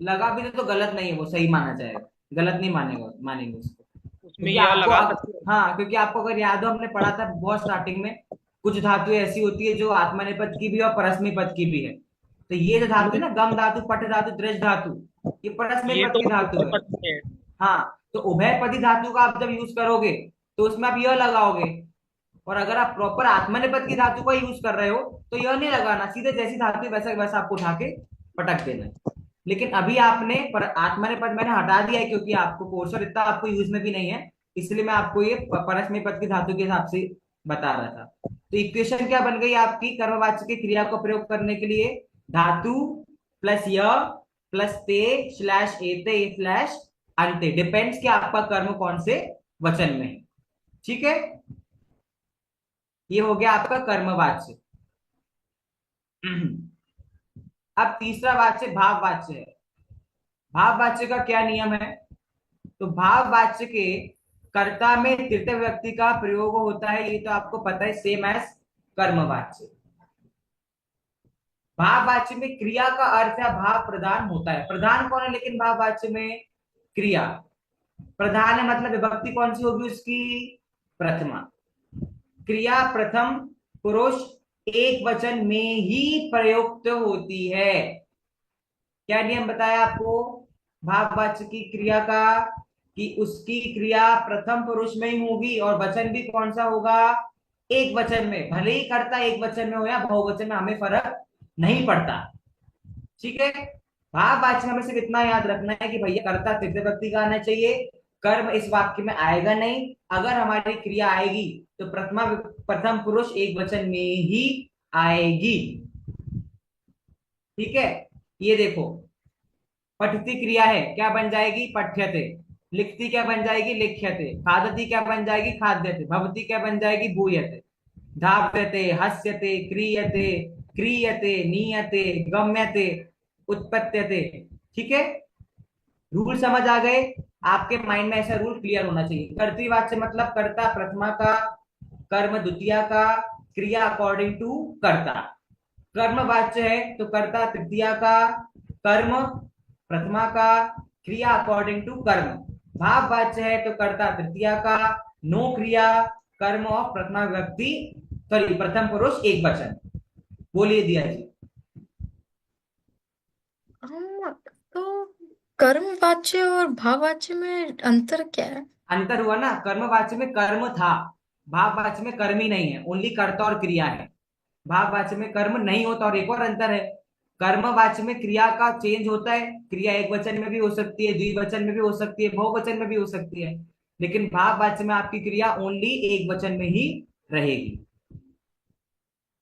लगा भी दो तो गलत नहीं है, वो सही माना जाएगा, गलत नहीं मानेंगे उसको। उसमें क्योंकि यह आपको लगा सकते हैं। हाँ, क्योंकि आपको अगर याद हो, हमने पढ़ा था बहुत स्टार्टिंग में, कुछ धातुएं ऐसी होती है जो आत्मनेपद की भी है और परस्मैपद की भी है। तो ये जो धातु है ना, गम धातु, पट धातु, दृढ़ धातु, ये ये परस्मैपद तो की धातु है। पद में है। हाँ, तो उभयपदी धातु का आप जब यूज करोगे तो उसमें आप यह लगाओगे, और अगर आप प्रॉपर आत्मनेपद की धातु का यूज कर रहे हो तो यह नहीं लगाना, सीधे जैसी धातु है वैसा वैसा आपको उठा के पटक देना है। लेकिन अभी आपने पर आत्मनेपद मैंने हटा दिया है, क्योंकि आपको पोर्शन इतना आपको यूज में भी नहीं है, इसलिए मैं आपको ये परस्मैपद की धातु के हिसाब से बता रहा था। तो इक्वेशन क्या बन गई आपकी, कर्मवाचक की क्रिया को प्रयोग करने के लिए धातु प्लस य प्लस ते स्लैश एते स्लैश अंते, डिपेंड्स कि आपका कर्म कौन से वचन में है। ठीक है, ये हो गया आपका कर्मवाच्य। अब तीसरा वाच्य भाववाच्य है। भाववाच्य का क्या नियम है, तो भाववाच्य के कर्ता में तृतीय व्यक्ति का प्रयोग होता है, ये तो आपको पता है, सेम एज कर्मवाच्य। भाववाच्य में क्रिया का अर्थ है भाव प्रधान होता है, प्रधान कौन है लेकिन भाववाच्य में, क्रिया प्रधान है, मतलब विभक्ति कौन सी होगी उसकी, प्रथमा। क्रिया प्रथम पुरुष एक वचन में ही प्रयुक्त होती है। क्या नियम बताया आपको भाववाच्य की क्रिया का, कि उसकी क्रिया प्रथम पुरुष में ही होगी और वचन भी कौन सा होगा, एक वचन में। भले ही कर्ता एक वचन में हो या बहुवचन में, हमें फर्क नहीं पड़ता। ठीक है, भाववाच्य में हमें सिर्फ इतना याद रखना है कि भैया कर्ता तृतीय व्यक्ति का आना चाहिए, कर्म इस वाक्य में आएगा नहीं, अगर हमारी क्रिया आएगी तो प्रथम पुरुष एक वचन में ही आएगी। ठीक है, ये देखो, पठती क्रिया है, क्या बन जाएगी, पठ्यते। लिखती क्या बन जाएगी, लिख्यते। खादती क्या बन जाएगी, खाद्यते। भवती क्या बन जाएगी, भूयते। धाव्यते, हस्यते, क्रियते, क्रियते, नीयते, गम्यते, उत्पत्त्यते। ठीक है, रूल समझ आ गए आपके माइंड में, ऐसा रूल क्लियर होना चाहिए। कर्तृवाच्य मतलब कर्ता प्रथमा का, कर्म द्वितीया का, क्रिया अकॉर्डिंग टू कर्ता। कर्मवाच्य है तो कर्ता तृतीया का, कर्म प्रथमा का, क्रिया अकॉर्डिंग टू कर्म। भाववाच्य है तो कर्ता तृतीया का, नो क्रिया, कर्म ऑफ प्रथमा व्यक्ति, सॉरी प्रथम पुरुष एक वचन। बोलिए दिया जी। तो कर्मवाच्य और भाववाच्य में अंतर क्या है? अंतर हुआ ना, कर्मवाच्य में कर्म था, भाववाच्य में कर्म ही नहीं है, ओनली कर्ता और क्रिया है। भाववाच्य में कर्म नहीं होता, और एक और अंतर है, कर्मवाच्य में क्रिया का चेंज होता है, क्रिया एक वचन में भी हो सकती है, द्विवचन में भी हो सकती है, बहुवचन में भी हो सकती है, लेकिन भाववाच्य में आपकी क्रिया ओनली एक वचन में ही रहेगी।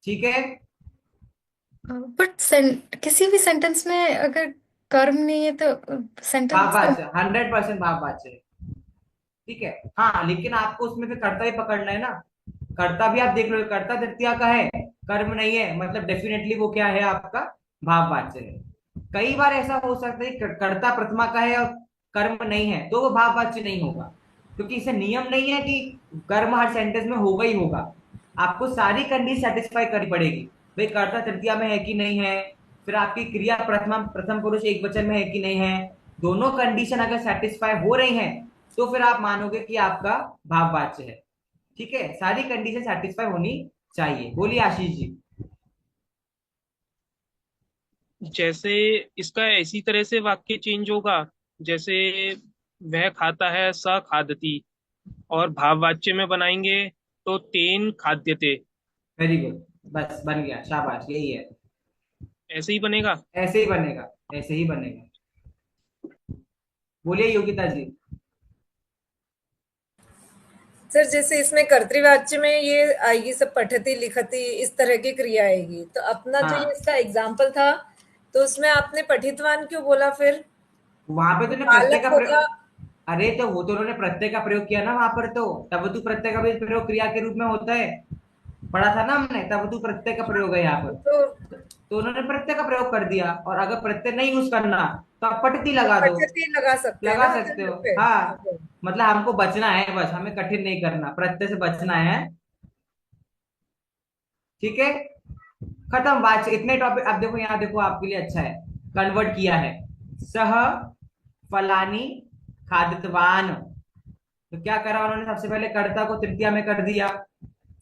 ठीक है, बट किसी भी सेंटेंस में अगर कर्म नहीं है तो सेंटेंस भाववाच्य 100% भाववाच्य है। ठीक है, हाँ, लेकिन आपको उसमें फिर कर्ता ही पकड़ना है ना। कर्ता भी आप देख लो, कर्ता तृतीया का है, कर्म नहीं है, मतलब डेफिनेटली वो क्या है, आपका भाववाच्य है। कई बार ऐसा हो सकता है कि कर्ता प्रथमा का है और कर्म नहीं है, तो वो भाववाच्य नहीं होगा, क्योंकि इसे नियम नहीं है कि कर्म हर सेंटेंस में होगा ही होगा। आपको सारी कंडीशन सेटिस्फाई करनी पड़ेगी, भाई कर्ता तृतीया में है कि नहीं है, फिर आपकी क्रिया प्रथम पुरुष एक वचन में है कि नहीं है। दोनों कंडीशन अगर सेटिस्फाई हो रही हैं तो फिर आप मानोगे कि आपका भाववाच्य है। ठीक है, सारी कंडीशन सेटिस्फाई होनी चाहिए। बोलिए आशीष जी। जैसे इसका इसी तरह से वाक्य चेंज होगा, जैसे वह खाता है स खादती, और भाववाच्य में बनाएंगे तो तेन खाद्यते। वेरी गुड, बस बन गया, शाबाश, यही है, ऐसे ही बनेगा। ऐसे ही बनेगा, ऐसे ही बनेगा। बोलिए योगिता जी। सर जैसे इसमें कर्तृवाच्य में ये आएगी सब, पठती लिखती इस तरह की क्रिया आएगी, तो अपना जो ये इसका एग्जाम्पल था, तो उसमें आपने पठितवान क्यों बोला फिर? वहां पे तो प्रत्यय का प्रयोग, अरे तो वो तो उन्होंने प्रत्यय का प्रयोग किया ना वहां पर, तो तब तू प्रत्यय का भी प्रयोग क्रिया के रूप में होता है, पढ़ा था ना हमने, तब तू प्रत्यय का प्रयोग है यहाँ पर, तो उन्होंने प्रत्यय का प्रयोग कर दिया। और अगर प्रत्यय नहीं यूज करना तो आप पठती लगा दो, पठती लगा सकते हो। हाँ, मतलब हमको बचना है, बस हमें कठिन नहीं करना, प्रत्यय से बचना है। ठीक है, खत्म वाच्य, इतने टॉपिक। अब देखो यहाँ देखो, आपके लिए अच्छा है, कन्वर्ट किया है, सह फलानी खादितवान। तो क्या करा उन्होंने, सबसे पहले कर्ता को तृतीया में कर दिया,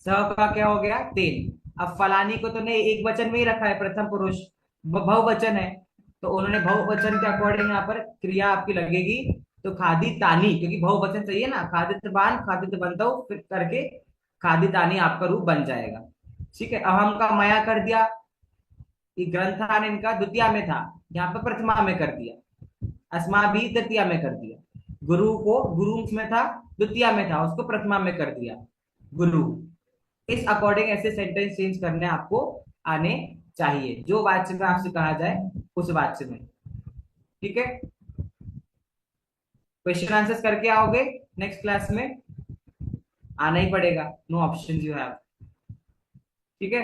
सह का क्या हो गया तेन। अब फलानी को तो ने एक वचन में ही रखा है, प्रथम पुरुष, बहुवचन है, तो उन्होंने बहुवचन के अकॉर्डिंग यहाँ पर क्रिया आपकी लगेगी। तो खादी तानी, क्योंकि बहुवचन चाहिए ना, खादितवान खादित बनता फिर करके खादी तानी आपका रूप बन जाएगा। ठीक है, अहम का मया कर दिया, ये ग्रंथान इनका द्वितीया में था, यहाँ पर प्रथमा में कर दिया, अस्मा भी तृतीया में कर दिया, गुरु को गुरु में था द्वितीया में था, उसको प्रथमा में कर दिया गुरु। इस अकॉर्डिंग ऐसे सेंटेंस चेंज करने आपको आने चाहिए, जो वाच्य में आपसे कहा जाए उस वाच्य में। ठीक है, क्वेश्चन आंसर्स करके आओगे नेक्स्ट क्लास में, आना ही पड़ेगा, नो ऑप्शन यू हैव। ठीक है,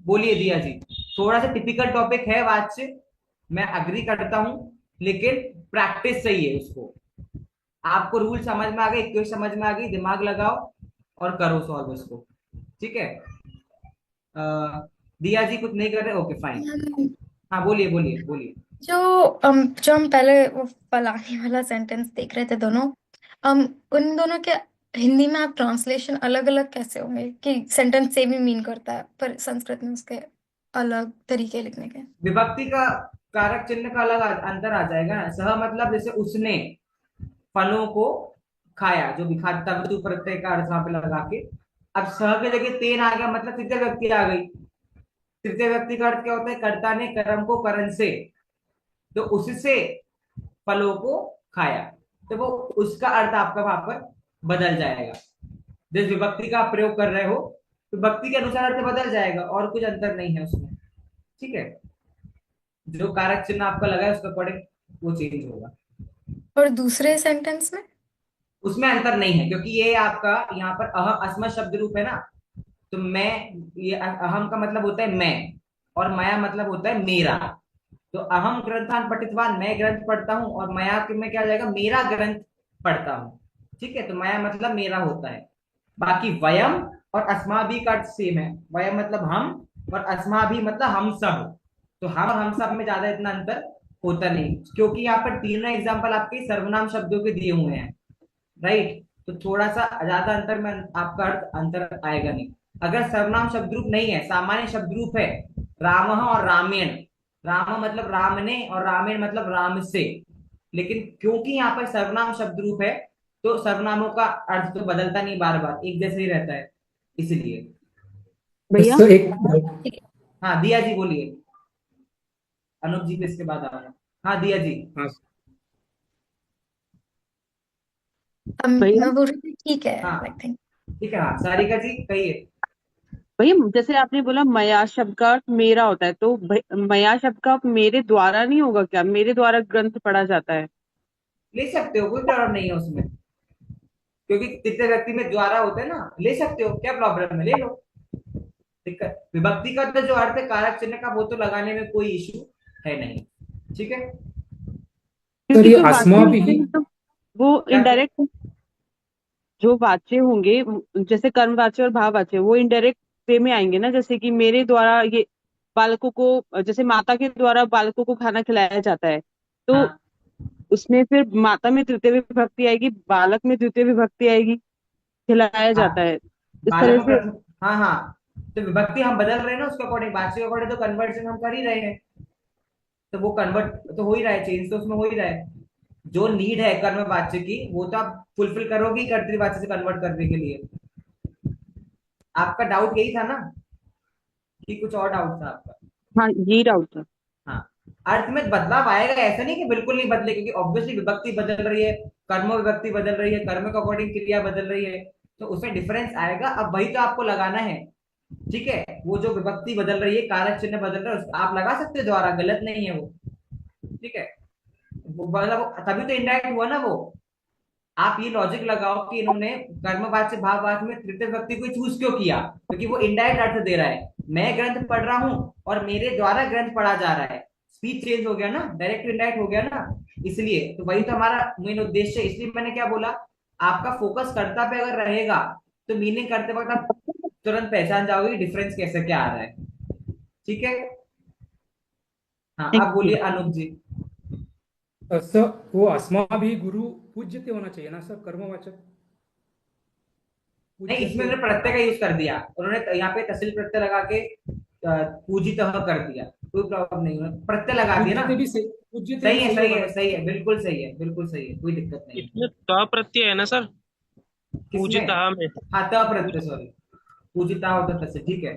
बोलिए दिया जी। थोड़ा सा टिपिकल टॉपिक है वाच्य, मैं अग्री करता हूं, लेकिन प्रैक्टिस चाहिए उसको। आपको रूल समझ में आ गए, इक्वेशन समझ में आ गई, दिमाग लगाओ और करो सॉल्व उसको। ठीक है, दिया जी कुछ नहीं कर रहे, ओके फाइन। हाँ बोलिए बोलिए बोलिए। जो हम पहले वो फलानी वाला सेंटेंस देख रहे थे दोनों, उन दोनों के हिंदी में आप ट्रांसलेशन अलग अलग कैसे होंगे कि सेंटेंस सेम ही मीन करता है पर संस्कृत में उसके अलग तरीके लिखने के? विभक्ति का कारक चिन्ह का अलग अंतर आ जाएगा ना। सह मतलब जैसे उसने फलों को खाया, जो भी खाता प्रत्यय का अर्थ वहां पे लगा के, अब सह के जगह तेन आ गया, मतलब तृतीय व्यक्ति आ गई। तृतीय व्यक्ति का अर्थ क्या होता है, कर्ता ने कर्म को करण से, तो उससे फलों को खाया, तो वो उसका अर्थ आपका वहां पर बदल जाएगा। जिस विभक्ति का आप प्रयोग कर रहे हो, तो विभक्ति के अनुसार अर्थ बदल जाएगा, और कुछ अंतर नहीं है उसमें। ठीक है, जो कारक चिन्ह आपका लगा है उसका अकॉर्डिंग वो चेंज होगा। और दूसरे सेंटेंस में उसमें अंतर नहीं है, क्योंकि ये आपका यहाँ पर अहम अस्मत् शब्द रूप है ना, तो मैं, ये अहम का मतलब होता है मैं, और मया मतलब होता है मेरा। तो अहम ग्रंथान पठितवान, मैं ग्रंथ पढ़ता हूँ, और मया में क्या जाएगा, मेरा ग्रंथ पढ़ता हूँ। ठीक है, तो मया मतलब मेरा होता है। बाकी वयम और अस्मा भी का सेम है, वयम मतलब हम, और अस्मा भी मतलब हम सब। तो हम और हम सब में ज्यादा इतना अंतर होता नहीं, क्योंकि यहाँ पर तीनों एग्जाम्पल आपके सर्वनाम शब्दों के दिए हुए हैं, राइट। तो थोड़ा सा ज्यादा अंतर में आपका अर्थ अंतर आएगा नहीं। अगर सर्वनाम शब्द रूप नहीं है, सामान्य शब्द रूप है, राम और रामेण, राम मतलब राम ने, और रामेण मतलब राम से, लेकिन क्योंकि यहाँ पर सर्वनाम शब्द रूप है, तो सर्वनामों का अर्थ तो बदलता नहीं, बार बार एक जैसे ही रहता है, इसलिए। भैया एक हाँ दिया जी बोलिए, अनूप जी पे इसके बाद आ रहा है। हाँ दिया जी। हाँ भैया मैं बोल रही थी ठीक है, हाँ आई थिंक। ठीक है, हाँ सारिका जी कहिए। भैया जैसे आपने बोला मया शब्द का अर्थ मेरा होता है, तो मया शब्द का अर्थ मेरे द्वारा नहीं होगा क्या? मेरे द्वारा ग्रंथ पढ़ा जाता है। ले सकते हो, कोई प्रॉब्लम नहीं है उसमें, क्योंकि तृतीय व्यक्ति में द्वारा होता है ना, ले सकते हो, क्या प्रॉब्लम है, ले लो, दिक्कत। विभक्ति का तो जो अर्थ है कारक चिन्ह का, वो तो लगाने में कोई इशू है नहीं। ठीक है, क्योंकि ये जो वाच्य अस्मा भी होंगे तो वो इनडायरेक्ट, जो वाच्य होंगे जैसे कर्म वाच्य और भाव वाच्य, वो इनडायरेक्ट वे में आएंगे ना। जैसे कि मेरे द्वारा ये बालकों को, जैसे माता के द्वारा बालकों को खाना खिलाया जाता है, तो हाँ उसमें फिर माता में तृतीय विभक्ति आएगी, बालक में द्वितीय विभक्ति आएगी, खिलाया हाँ, जाता है इस तरह बालक से। में हाँ हाँ, तो विभक्ति हम बदल रहे हैं ना उसके अकॉर्डिंग, वाच्य के अकॉर्डिंग, तो कन्वर्जन हम कर ही रहे हैं, तो वो कन्वर्ट तो हो ही रहा है, चेंज तो उसमें हो ही रहा है। जो नीड है कर्म वाच्य की, वो तो आप फुलफिल करोगे ही कर्तृवाच्य से कन्वर्ट करने के लिए। आपका डाउट यही था ना, कि कुछ और डाउट था आपका? हाँ यही डाउट था। हाँ, अर्थ में बदलाव आएगा, ऐसा नहीं कि बिल्कुल नहीं बदले, क्योंकि ऑब्वियसली विभक्ति बदल रही है, कर्म विभक्ति बदल रही है, कर्म के अकॉर्डिंग क्रिया बदल रही है, तो उसमें डिफरेंस आएगा। अब वही तो आपको लगाना है। ठीक है, वो जो विभक्ति बदल रही है, कारक चिन्ह बदल रहा है, आप लगा सकते हो द्वारा, गलत नहीं है वो। ठीक है, वो मतलब तभी तो इनडायरेक्ट हुआ ना वो। आप ये लॉजिक लगाओ कि इन्होंने कर्मवाच्य भाववाच्य में तृतीय व्यक्ति को चूज क्यों किया, क्योंकि वो इनडायरेक्ट अर्थ दे रहा है, मैं ग्रंथ पढ़ रहा हूं और मेरे द्वारा ग्रंथ पढ़ा जा रहा है, स्पीच चेंज हो गया ना, डायरेक्ट इनडायरेक्ट हो गया ना, इसलिए। तो वही तो हमारा मेन उद्देश्य है, इसलिए मैंने क्या बोला, आपका फोकस कर्ता पे अगर रहेगा, तो मीनिंग करते वक्त आप तुरंत पहचान जाओगे डिफरेंस कैसे क्या आ रहा है। ठीक है। हाँ, आप बोलिए अनूप जी। सर वो अस्माभिः गुरु पूज्यते होना चाहिए ना सर, कर्मवाचक। नहीं, इसमें उन्होंने प्रत्यय का यूज कर दिया, उन्होंने यहाँ पे तहसील प्रत्यय लगा के पूजितः कर दिया, कोई प्रॉब्लम नहीं, उन्होंने प्रत्यय लगा दिया ना। सही है, सही है, सही है, बिल्कुल सही है, बिल्कुल सही है, कोई दिक्कत नहीं। इसमें त प्रत्यय है ना सर, पूजितः में। हाँ, त प्रत्यय, सॉरी, पूजिता होता तसे, ठीक है।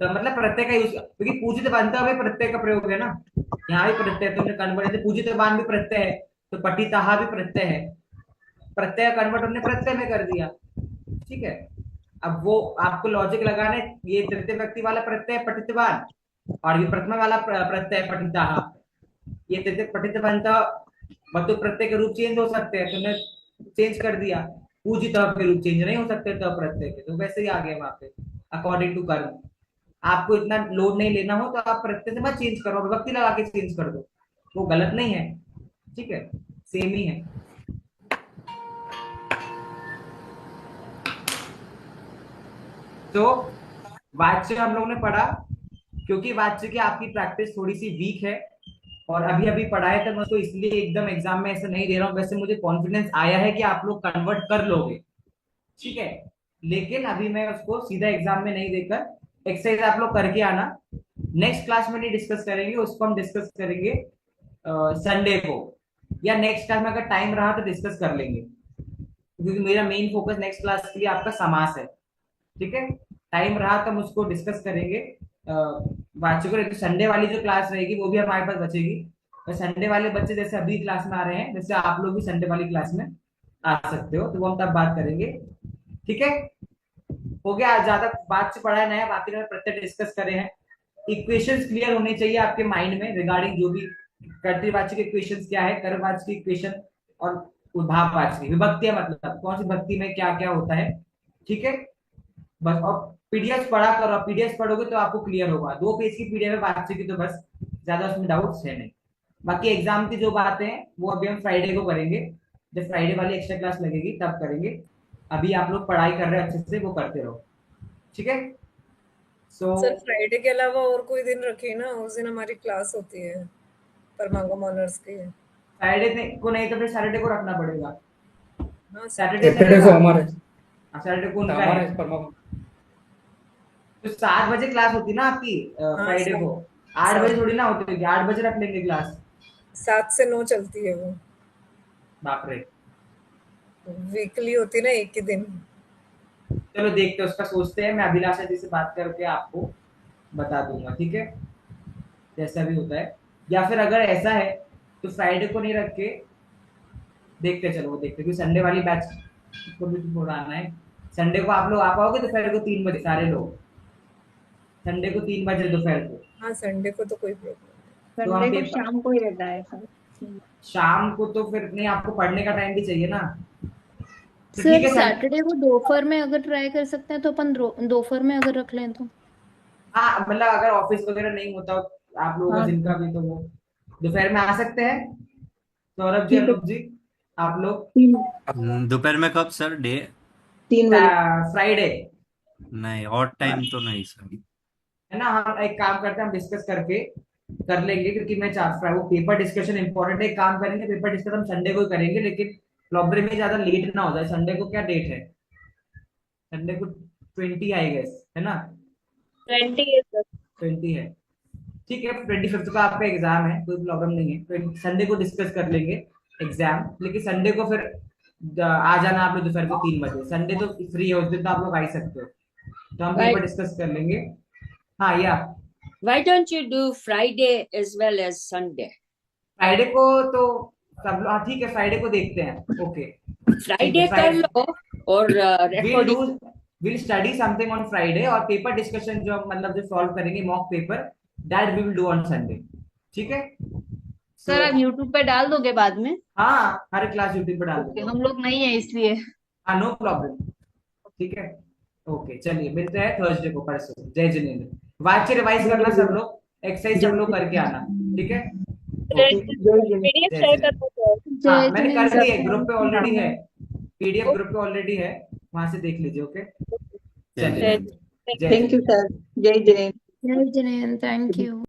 तो मतलब प्रत्यय का यूज, क्योंकि पूजित बनता हुआ प्रत्यय का प्रयोग है ना, यहाँ भी प्रत्यय, तुमने कन्वर्ट, पूजित बान भी प्रत्यय है, तो पठिता भी प्रत्यय है, प्रत्यय कन्वर्ट हमने प्रत्यय में कर दिया, ठीक है। अब वो आपको लॉजिक लगाना है, ये तृतीय व्यक्ति वाला प्रत्यय पठितवान और ये प्रथमा वाला प्रत्यय पठिता, ये तृतीय पठितवंत वतु प्रत्यय के रूप चेंज हो सकते हैं, तुमने चेंज कर दिया, पूजित के रूप चेंज नहीं हो सकते तो प्रत्यय के, तो वैसे ही आ गया वहां पे अकॉर्डिंग टू कर्म। आपको इतना लोड नहीं लेना हो तो आप प्रत्यय से मत चेंज करो, विभक्ति लगा के चेंज कर दो, वो गलत नहीं है, ठीक है, सेम ही है। तो वाच्य हम लोग ने पढ़ा, क्योंकि वाच्य की आपकी प्रैक्टिस थोड़ी सी वीक है और अभी अभी पढ़ा है, तो मैं उसको इसलिए एकदम एग्जाम में ऐसे नहीं दे रहा हूँ, वैसे मुझे कॉन्फिडेंस आया है कि आप लोग कन्वर्ट कर लोगे, ठीक है। लेकिन अभी मैं उसको सीधा एग्जाम में नहीं देकर एक्सरसाइज आप लोग करके आना, नेक्स्ट क्लास में नहीं डिस्कस करेंगे, उसको हम डिस्कस करेंगे संडे को, या नेक्स्ट टाइम अगर टाइम रहा तो डिस्कस कर लेंगे, क्योंकि मेरा मेन फोकस नेक्स्ट क्लास के लिए आपका समास है, ठीक है। टाइम रहा तो हम उसको डिस्कस करेंगे वाचिकों। तो संडे वाली जो क्लास रहेगी वो भी हमारे पास बचेगी, और संडे वाले बच्चे जैसे अभी क्लास में आ रहे हैं, जैसे आप लोग भी संडे वाली क्लास में आ सकते हो, तो वो हम तब बात करेंगे, ठीक है। हो गया, ज्यादा बात से पढ़ा है, बाकी प्रत्यय डिस्कस करे हैं। इक्वेशंस क्लियर होने चाहिए आपके माइंड में रिगार्डिंग जो भी कर्तृवाचक इक्वेशंस क्या है, कर्मवाचक इक्वेशन और भाववाचक विभक्तियां, मतलब कौन सी भक्ति में क्या क्या होता है, ठीक है बस। और पीडीएफ पढ़ा करो, पीडीएफ पढ़ोगे तो आपको क्लियर होगा, 2 पेज की पीडीएफ है वाच्य की, तो बस ज्यादा उसमें डाउट्स है नहीं। बाकी एग्जाम की जो बातें हैं वो अभी हम फ्राइडे को करेंगे, जब फ्राइडे वाली एक्स्ट्रा क्लास लगेगी तब करेंगे। अभी आप लोग पढ़ाई कर रहे हैं अच्छे से, वो करते रहो, ठीक है। सर फ्राइडे के अलावा और कोई दिन रखिए ना, उस दिन हमारी क्लास होती है परमांगम ऑनर्स की। फ्राइडे को नहीं तो फिर सैटरडे को रखना पड़ेगा। हाँ, सैटरडे को हमारे, सैटरडे को उनका है, तो 7 बजे क्लास होती ना आपकी फ्राइडे को, 8 बजे थोड़ी ना होती है, 8 बजे रख लेंगे क्लास, 7 से 9 चलती है वो। बाप रे, वीकली होती ना, एक ही दिन। चलो देखते हैं, उसका सोचते हैं, मैं अभिलाषा जी से बात करके आपको बता दूंगा, ठीक है, जैसा भी होता है। या फिर अगर ऐसा है तो फ्राइडे को नहीं रख के देखते, चलो वो देखते, क्योंकि संडे वाली बैच को भी बुलाना है। संडे को आप लोग आ पाओगे दोपहर को 3 बजे, सारे लोग संडे को 3 बजे दोपहर को? हाँ, संडे को तो कोई प्रॉब्लम नहीं, संडे को शाम को ही रहता है सर। शाम को तो फिर नहीं, आपको पढ़ने का टाइम भी चाहिए ना। तो सर सैटरडे को दोपहर में अगर ट्राई कर सकते हैं तो अपन दोपहर में अगर रख लें तो। हाँ, मतलब अगर ऑफिस वगैरह नहीं होता आप लोगों का जिनका भी, तो वो दोपहर में आ सकते हैं। सौरभ जी, अनूप जी, आप लोग दोपहर में कब सर? डे 3 बजे फ्राइडे? नहीं, और टाइम तो नहीं सर, है ना। हम एक काम करते हैं, हम डिस्कस करके कर लेंगे, क्योंकि मैं चाहता हूँ वो पेपर डिस्कशन इंपॉर्टेंट है, एक काम करेंगे, पेपर डिस्कशन हम संडे को ही करेंगे, लेकिन प्रॉब्लम में ज्यादा लेट ना हो जाए। संडे को क्या डेट है? संडे को 20 आई गेस, है ना? 20 है, ठीक है। 25 का आपका एग्जाम है, कोई प्रॉब्लम नहीं है, संडे को डिस्कस कर लेंगे एग्जाम, लेकिन संडे को फिर आ जाना आप लोग दोपहर को 3 बजे। संडे तो फ्री है, उस दिन तो आप लोग आ ही सकते हो, तो हम पेपर डिस्कस कर लेंगे। हाँ, या Why don't you do Friday as well as Sunday? Friday को तो सब लोग, ठीक है, फ्राइडे को देखते हैं, ओके। फ्राइडे कर लो और recording we'll study something on Friday, और पेपर डिस्कशन जो मतलब जो सॉल्व करेंगे mock paper, that we will do on Sunday, ठीक है। सर आप YouTube पे डाल दोगे बाद में? हाँ, हर क्लास YouTube पे डाल दोगे, हम लोग नहीं है इसलिए। हाँ, नो प्रॉब्लम, ठीक है, ओके। चलिए मिलते हैं थर्सडे को, परसों। जय जिनेंद्र। वाच्य रिवाइज करना सब लोग, एक्सरसाइज सब लोग करके आना, ठीक है। पीडीएफ शेयर कर दो। हाँ, मैंने कर दी है, ग्रुप पे ऑलरेडी है, पीडीएफ ग्रुप पे ऑलरेडी है, वहां से देख लीजिए, ओके। Thank you sir. जय जिनेंद्र। जय जिनेंद्र, थैंक यू।